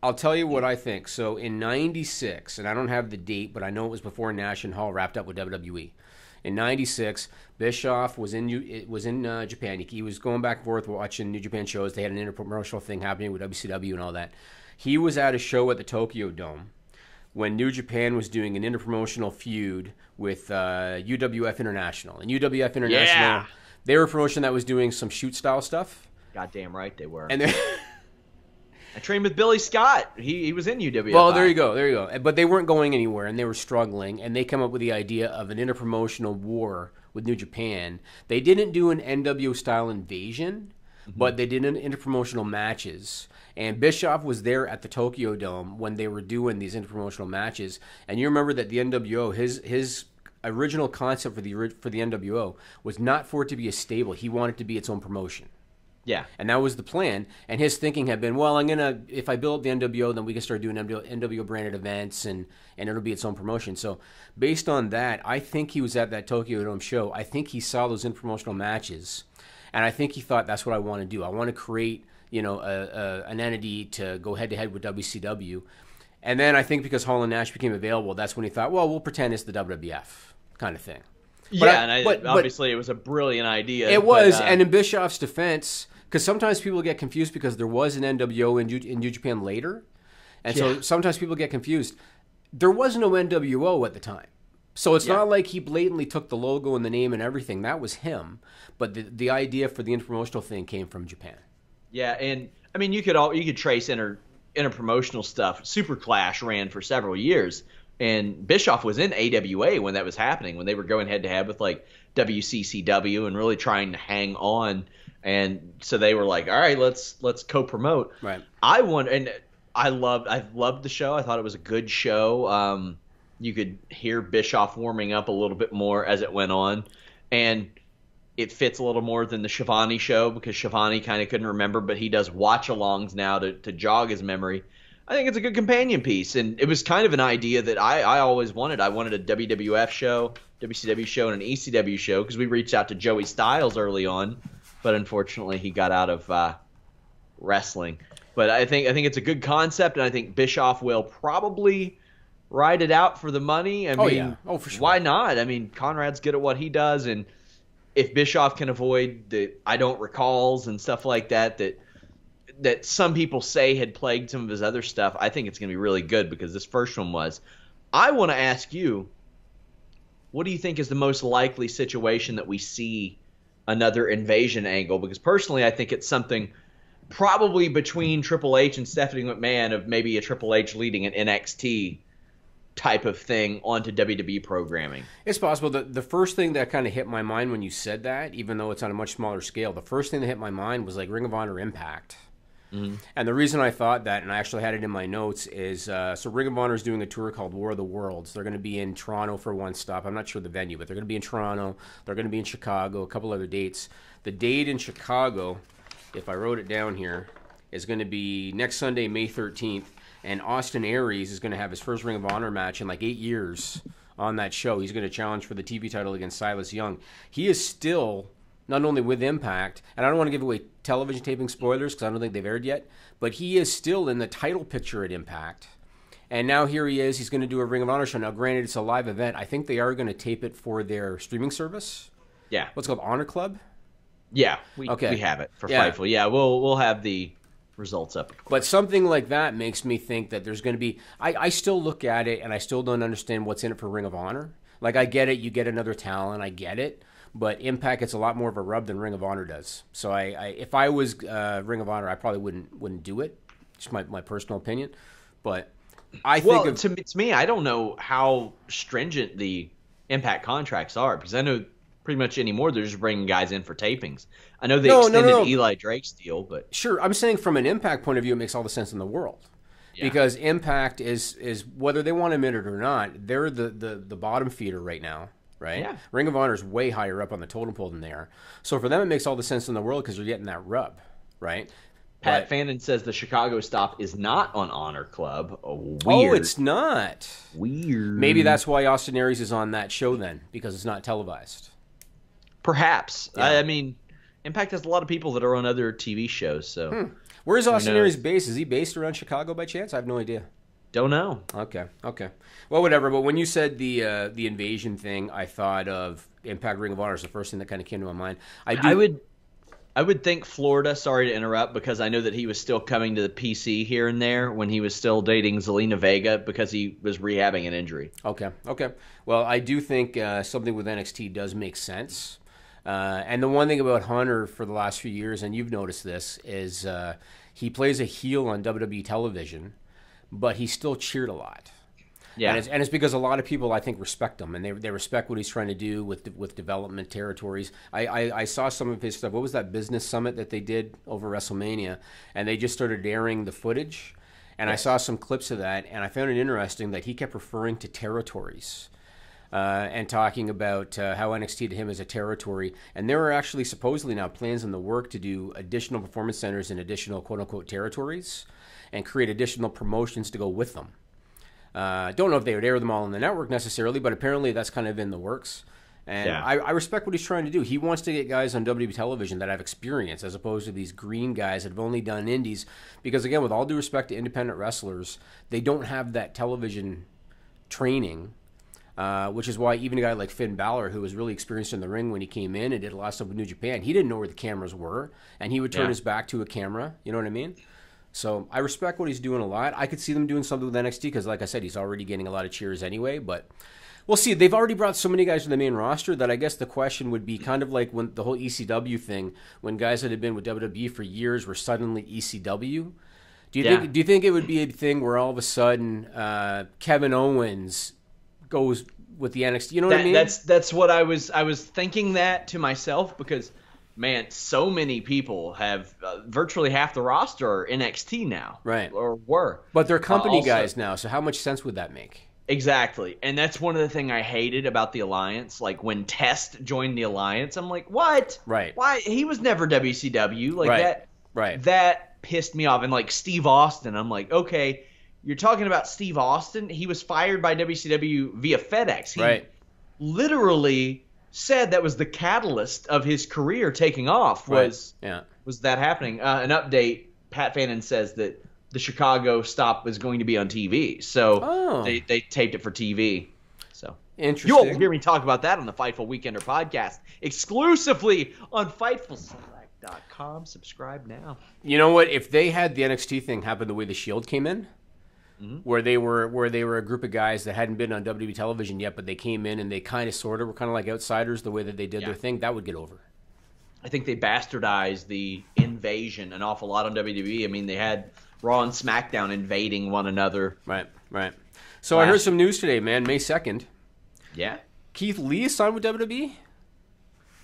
Speaker 4: I'll tell you what I think. So in '96, and I don't have the date, but I know it was before Nash and Hall wrapped up with WWE. In '96, Bischoff was in Japan. He was going back and forth watching New Japan shows. They had an interpromotional thing happening with WCW and all that. He was at a show at the Tokyo Dome when New Japan was doing an interpromotional feud with UWF International. And UWF International, they were a promotion that was doing some shoot-style stuff.
Speaker 3: Goddamn right they were.
Speaker 4: And
Speaker 3: I trained with Billy Scott. He was in UWF.
Speaker 4: Well, there you go. But they weren't going anywhere, and they were struggling, and they come up with the idea of an interpromotional war with New Japan. They didn't do an NWO-style invasion, but they did an interpromotional matches. And Bischoff was there at the Tokyo Dome when they were doing these interpromotional matches. And you remember that the NWO, his original concept for the NWO was not for it to be a stable. He wanted it to be its own promotion.
Speaker 3: Yeah.
Speaker 4: And that was the plan. And his thinking had been, well, if I build the NWO, then we can start doing NWO branded events and it'll be its own promotion. So based on that, I think he was at that Tokyo Dome show. I think he saw those interpromotional matches. And I think he thought, that's what I want to do. I want to create, an entity to go head-to-head with WCW. And then I think because Hall and Nash became available, that's when he thought, well, we'll pretend it's the WWF kind of thing.
Speaker 3: But obviously it was a brilliant idea.
Speaker 4: It was, and in Bischoff's defense, because sometimes people get confused because there was an NWO in New Japan later, and so sometimes people get confused. There was no NWO at the time. So it's not like he blatantly took the logo and the name and everything. That was him. But the idea for the interpromotional thing came from Japan.
Speaker 3: Yeah, and I mean you could trace interpromotional stuff. Super Clash ran for several years, and Bischoff was in AWA when that was happening, when they were going head to head with like WCCW and really trying to hang on. And so they were like, all right, let's co-promote.
Speaker 4: Right.
Speaker 3: I loved the show. I thought it was a good show. You could hear Bischoff warming up a little bit more as it went on, and it fits a little more than the Shivani show because Shivani kind of couldn't remember, but he does watch-alongs now to jog his memory. I think it's a good companion piece, and it was kind of an idea that I always wanted. I wanted a WWF show, WCW show, and an ECW show because we reached out to Joey Styles early on, but unfortunately he got out of wrestling. But I think it's a good concept, and I think Bischoff will probably ride it out for the money. I mean,
Speaker 4: for sure.
Speaker 3: Why not? I mean, Conrad's good at what he does, and if Bischoff can avoid the I don't recalls and stuff like that some people say had plagued some of his other stuff, I think it's going to be really good because this first one was. I want to ask you, what do you think is the most likely situation that we see another invasion angle? Because personally, I think it's something probably between Triple H and Stephanie McMahon of maybe a Triple H leading an NXT type of thing onto WWE programming.
Speaker 4: It's possible. The first thing that kind of hit my mind when you said that, even though it's on a much smaller scale, the first thing that hit my mind was like Ring of Honor Impact. Mm-hmm. And the reason I thought that, and I actually had it in my notes, is so Ring of Honor is doing a tour called War of the Worlds. They're going to be in Toronto for one stop. I'm not sure the venue, but they're going to be in Toronto. They're going to be in Chicago, a couple other dates. The date in Chicago, if I wrote it down here, is going to be next Sunday, May 13th. And Austin Aries is going to have his first Ring of Honor match in like 8 years on that show. He's going to challenge for the TV title against Silas Young. He is still not only with Impact, and I don't want to give away television taping spoilers because I don't think they've aired yet, but he is still in the title picture at Impact. And now here he is. He's going to do a Ring of Honor show. Now, granted, it's a live event. I think they are going to tape it for their streaming service.
Speaker 3: Yeah.
Speaker 4: What's it called? Honor Club?
Speaker 3: Yeah. We have it for Fightful. Yeah, we'll have the results up.
Speaker 4: But something like that makes me think that there's going to be... I still look at it, and I still don't understand what's in it for Ring of Honor. Like, I get it. You get another talent. I get it. But Impact gets a lot more of a rub than Ring of Honor does. So if I was Ring of Honor, I probably wouldn't do it. Just my personal opinion. But I think
Speaker 3: to me, I don't know how stringent the Impact contracts are because I know pretty much anymore they're just bringing guys in for tapings. I know they extended Eli Drake's deal, but
Speaker 4: sure, I'm saying from an Impact point of view, it makes all the sense in the world. Yeah. Because Impact is whether they want to admit it or not, they're the bottom feeder right now. Right?
Speaker 3: Yeah.
Speaker 4: Ring of Honor is way higher up on the totem pole than they are. So for them, it makes all the sense in the world because you're getting that rub, right?
Speaker 3: Pat Fannin says the Chicago stop is not on Honor Club. Weird.
Speaker 4: Oh, it's not.
Speaker 3: Weird.
Speaker 4: Maybe that's why Austin Aries is on that show then, because it's not televised.
Speaker 3: Perhaps.
Speaker 4: Yeah.
Speaker 3: I mean, Impact has a lot of people that are on other TV shows. So,
Speaker 4: Where is Austin Aries based? Is he based around Chicago by chance? I have no idea.
Speaker 3: Don't know.
Speaker 4: Okay. Well, whatever. But when you said the invasion thing, I thought of Impact Ring of Honor is the first thing that kind of came to my mind. I
Speaker 3: would think Florida. Sorry to interrupt, because I know that he was still coming to the PC here and there when he was still dating Zelina Vega because he was rehabbing an injury.
Speaker 4: Okay. Well, I do think something with NXT does make sense. And the one thing about Hunter for the last few years, and you've noticed this, is he plays a heel on WWE television, but he's still cheered a lot.
Speaker 3: Yeah,
Speaker 4: and it's because a lot of people, I think, respect him, and they respect what he's trying to do with development territories. I saw some of his stuff. What was that business summit that they did over WrestleMania? And they just started airing the footage, and yes. I saw some clips of that, and I found it interesting that he kept referring to territories and talking about how NXT to him is a territory. And there are actually supposedly now plans in the work to do additional performance centers in additional quote-unquote territories and create additional promotions to go with them. Don't know if they would air them all on the network necessarily, but apparently that's kind of in the works. And yeah. I respect what he's trying to do. He wants to get guys on WWE television that have experience as opposed to these green guys that have only done indies. Because, again, with all due respect to independent wrestlers, they don't have that television training, which is why even a guy like Finn Balor, who was really experienced in the ring when he came in and did a lot of stuff with New Japan, he didn't know where the cameras were, and he would turn his back to a camera. You know what I mean? So I respect what he's doing a lot. I could see them doing something with NXT because, like I said, he's already getting a lot of cheers anyway. But we'll see. They've already brought so many guys to the main roster that I guess the question would be kind of like when the whole ECW thing, when guys that had been with WWE for years were suddenly ECW. Do you think it would be a thing where all of a sudden Kevin Owens goes with the NXT? You know what I mean?
Speaker 3: That's what I was thinking that to myself because. Man, so many people have virtually half the roster are NXT now.
Speaker 4: Right.
Speaker 3: Or were.
Speaker 4: But they're company guys now, so how much sense would that make?
Speaker 3: Exactly. And that's one of the things I hated about the Alliance. Like, when Test joined the Alliance, I'm like, what?
Speaker 4: Right.
Speaker 3: Why? He was never WCW. Like,
Speaker 4: right. Right.
Speaker 3: That pissed me off. And, like, Steve Austin, I'm like, okay, you're talking about Steve Austin? He was fired by WCW via FedEx. He literally said that was the catalyst of his career taking off was that happening. An update, Pat Fannin says that the Chicago stop was going to be on TV. So they taped it for TV. So
Speaker 4: interesting.
Speaker 3: You'll hear me talk about that on the Fightful Weekender podcast, exclusively on FightfulSelect.com. Subscribe now.
Speaker 4: You know what? If they had the NXT thing happen the way the Shield came in, where they were a group of guys that hadn't been on WWE television yet, but they came in and they kind of sort of were kind of like outsiders the way that they did their thing, that would get over.
Speaker 3: I think they bastardized the invasion an awful lot on WWE. I mean, they had Raw and SmackDown invading one another.
Speaker 4: Right. So I heard some news today, man. May 2nd.
Speaker 3: Yeah.
Speaker 4: Keith Lee is signed with WWE?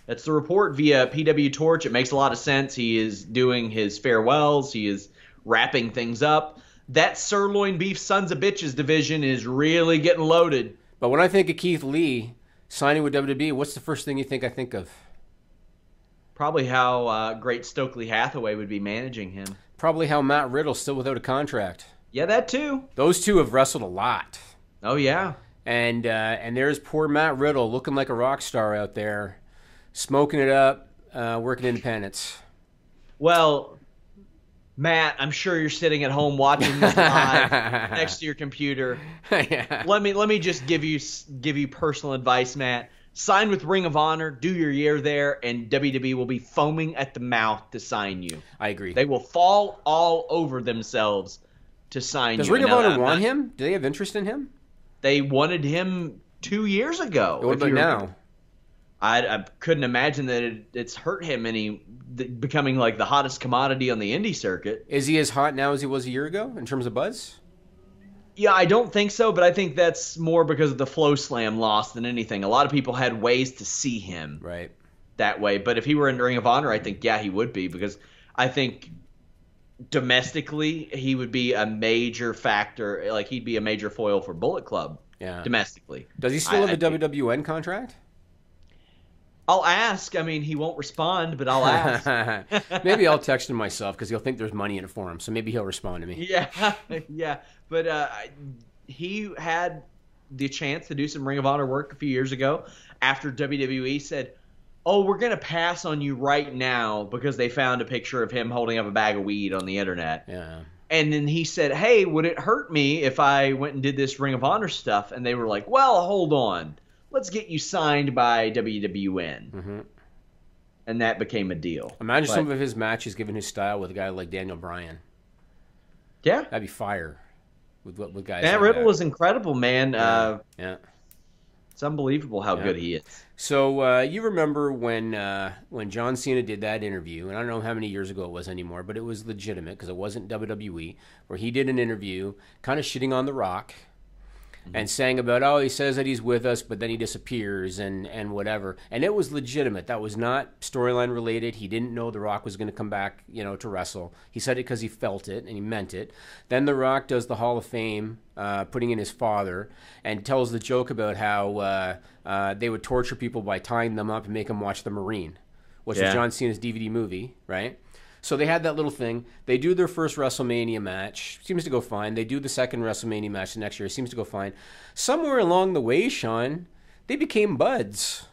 Speaker 3: That's the report via PW Torch. It makes a lot of sense. He is doing his farewells. He is wrapping things up. That sirloin beef sons of bitches division is really getting loaded.
Speaker 4: But when I think of Keith Lee signing with WWE, what's the first thing you think I think of?
Speaker 3: Probably how great Stokely Hathaway would be managing him.
Speaker 4: Probably how Matt Riddle's still without a contract.
Speaker 3: Yeah, that too.
Speaker 4: Those two have wrestled a lot.
Speaker 3: Oh, yeah.
Speaker 4: And there's poor Matt Riddle looking like a rock star out there, smoking it up, working independents.
Speaker 3: Well, Matt, I'm sure you're sitting at home watching this live next to your computer.
Speaker 4: Yeah.
Speaker 3: Let me just give you personal advice, Matt. Sign with Ring of Honor, do your year there, and WWE will be foaming at the mouth to sign you.
Speaker 4: I agree.
Speaker 3: They will fall all over themselves to sign
Speaker 4: Does
Speaker 3: you.
Speaker 4: Ring of Honor want him? Do they have interest in him?
Speaker 3: They wanted him 2 years ago.
Speaker 4: What about now?
Speaker 3: I couldn't imagine that it's hurt him becoming like the hottest commodity on the indie circuit.
Speaker 4: Is he as hot now as he was a year ago in terms of buzz?
Speaker 3: Yeah, I don't think so, but I think that's more because of the Flow Slam loss than anything. A lot of people had ways to see him that way. But if he were in Ring of Honor, I think, yeah, he would be, because I think domestically he would be a major factor. Like, he'd be a major foil for Bullet Club domestically.
Speaker 4: Does he still have a WWN contract?
Speaker 3: I'll ask. I mean, he won't respond, but I'll ask.
Speaker 4: Maybe I'll text him myself because he'll think there's money in it for him. So maybe he'll respond to me.
Speaker 3: Yeah. But he had the chance to do some Ring of Honor work a few years ago after WWE said, "Oh, we're going to pass on you right now," because they found a picture of him holding up a bag of weed on the internet.
Speaker 4: Yeah.
Speaker 3: And then he said, "Hey, would it hurt me if I went and did this Ring of Honor stuff?" And they were like, "Well, hold on. Let's get you signed by WWN." Mm-hmm. And that became a deal.
Speaker 4: Imagine some of his matches given his style with a guy like Daniel Bryan.
Speaker 3: Yeah.
Speaker 4: That'd be fire with guys
Speaker 3: Matt
Speaker 4: like
Speaker 3: Riddle
Speaker 4: that.
Speaker 3: is incredible, man.
Speaker 4: Yeah.
Speaker 3: It's unbelievable how good he is.
Speaker 4: So you remember when John Cena did that interview, and I don't know how many years ago it was anymore, but it was legitimate because it wasn't WWE, where he did an interview kind of shitting on The Rock. And saying about, he says that he's with us, but then he disappears and whatever. And it was legitimate. That was not storyline related. He didn't know The Rock was going to come back, to wrestle. He said it because he felt it and he meant it. Then The Rock does the Hall of Fame, putting in his father, and tells the joke about how they would torture people by tying them up and make them watch The Marine, which is John Cena's DVD movie, right? So they had that little thing. They do their first WrestleMania match. Seems to go fine. They do the second WrestleMania match the next year. Seems to go fine. Somewhere along the way, Sean, they became buds.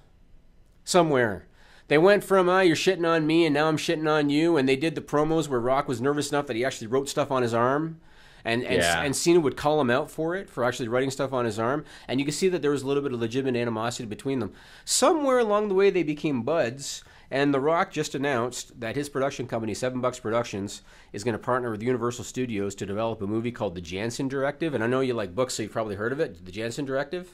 Speaker 4: Somewhere. They went from, you're shitting on me and now I'm shitting on you. And they did the promos where Rock was nervous enough that he actually wrote stuff on his arm. And Cena would call him out for it, for actually writing stuff on his arm. And you can see that there was a little bit of legitimate animosity between them. Somewhere along the way, they became buds. And The Rock just announced that his production company, $7 Productions, is going to partner with Universal Studios to develop a movie called The Jansen Directive. And I know you like books, so you've probably heard of it. The Jansen Directive?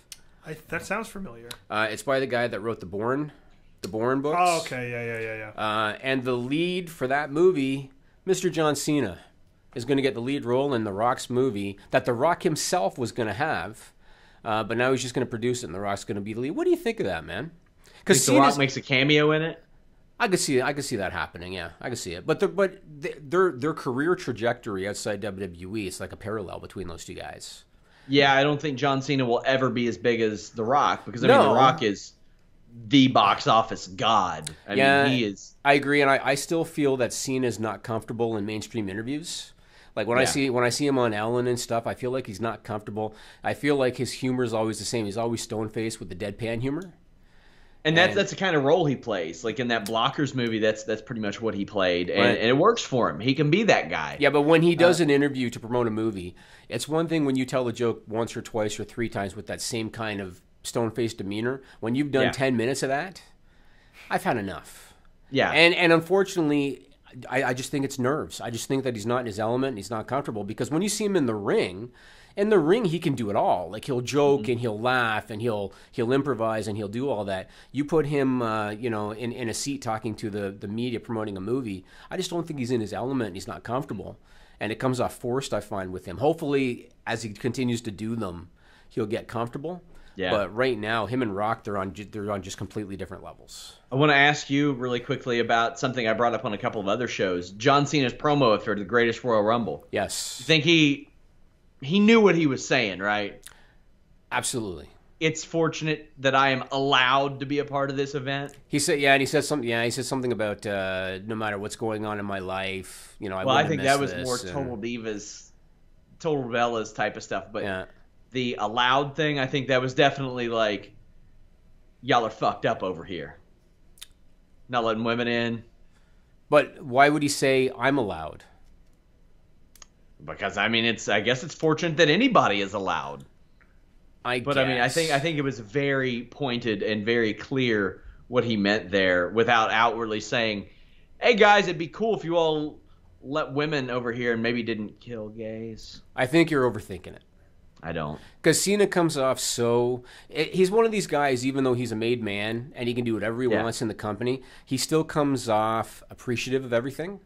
Speaker 2: That sounds familiar.
Speaker 4: It's by the guy that wrote the Bourne books.
Speaker 2: Oh, okay. Yeah.
Speaker 4: And the lead for that movie, Mr. John Cena, is going to get the lead role in The Rock's movie that The Rock himself was going to have. But now he's just going to produce it, and The Rock's going to be the lead. What do you think of that, man?
Speaker 3: Because The Rock makes a cameo in it?
Speaker 4: I could see that happening. Yeah, I could see it. But their career trajectory outside WWE, it's like a parallel between those two guys.
Speaker 3: Yeah, I don't think John Cena will ever be as big as The Rock because The Rock is the box office god. I mean, he is.
Speaker 4: I agree, and I still feel that Cena's not comfortable in mainstream interviews. Like when I see him on Ellen and stuff, I feel like he's not comfortable. I feel like his humor is always the same. He's always stone faced with the deadpan humor.
Speaker 3: And that's the kind of role he plays. Like in that Blockers movie, that's pretty much what he played, and it works for him. He can be that guy.
Speaker 4: Yeah, but when he does an interview to promote a movie, it's one thing when you tell the joke once or twice or 3 times with that same kind of stone-faced demeanor. When you've done 10 minutes of that, I've had enough.
Speaker 3: Yeah.
Speaker 4: And unfortunately, I just think it's nerves. I just think that he's not in his element and he's not comfortable, because when you see him in the ring, he can do it all. Like he'll joke and he'll laugh and he'll improvise and he'll do all that. You put him, in a seat talking to the media promoting a movie. I just don't think he's in his element. And he's not comfortable, and it comes off forced. I find with him. Hopefully, as he continues to do them, he'll get comfortable. Yeah. But right now, him and Rock, they're on just completely different levels.
Speaker 3: I want to ask you really quickly about something I brought up on a couple of other shows. John Cena's promo after the Greatest Royal Rumble.
Speaker 4: Yes.
Speaker 3: You think he knew what he was saying, right?
Speaker 4: Absolutely.
Speaker 3: It's fortunate that I am allowed to be a part of this event.
Speaker 4: He said, and he said something. Yeah, he said something about no matter what's going on in my life,
Speaker 3: I think that was more Total Divas, Total Bellas type of stuff. But the allowed thing, I think that was definitely like, y'all are fucked up over here, not letting women in.
Speaker 4: But why would he say I'm allowed?
Speaker 3: Because I guess it's fortunate that anybody is allowed. I think it was very pointed and very clear what he meant there, without outwardly saying, "Hey guys, it'd be cool if you all let women over here and maybe didn't kill gays."
Speaker 4: I think you're overthinking it.
Speaker 3: I don't.
Speaker 4: Because Cena comes off he's one of these guys, even though he's a made man and he can do whatever he wants in the company, he still comes off appreciative of everything.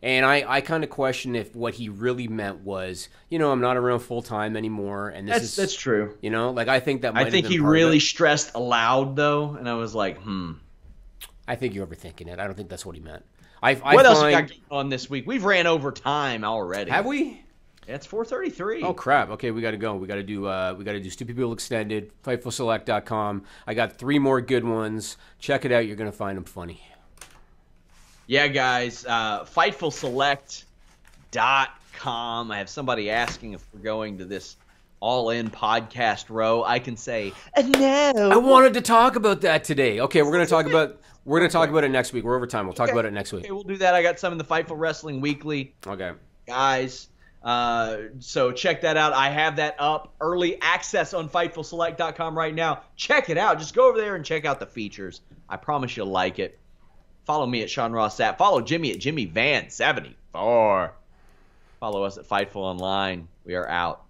Speaker 4: And I kind of question if what he really meant was, I'm not around full time anymore, and
Speaker 3: that's true.
Speaker 4: I think that. I think
Speaker 3: he really stressed allowed though, and I was like,
Speaker 4: I think you're overthinking it. I don't think that's what he meant.
Speaker 3: What else we got going on this week? We've ran over time already.
Speaker 4: Have we?
Speaker 3: Yeah, it's 4:33.
Speaker 4: Oh crap! Okay, we got to go. We got to do Stupid People Extended. Fightfulselect.com. I got 3 more good ones. Check it out. You're gonna find them funny.
Speaker 3: Yeah, guys, FightfulSelect.com. I have somebody asking if we're going to this all-in podcast row. I can say, no.
Speaker 4: I wanted to talk about that today. Okay, we're going to talk about it next week. We're over time. We'll talk about it next week.
Speaker 3: Okay, we'll do that. I got some in the Fightful Wrestling Weekly.
Speaker 4: Okay.
Speaker 3: Guys, so check that out. I have that up. Early access on FightfulSelect.com right now. Check it out. Just go over there and check out the features. I promise you'll like it. Follow me at Sean Ross Sapp. Follow Jimmy at Jimmy Van 74. Follow us at Fightful Online. We are out.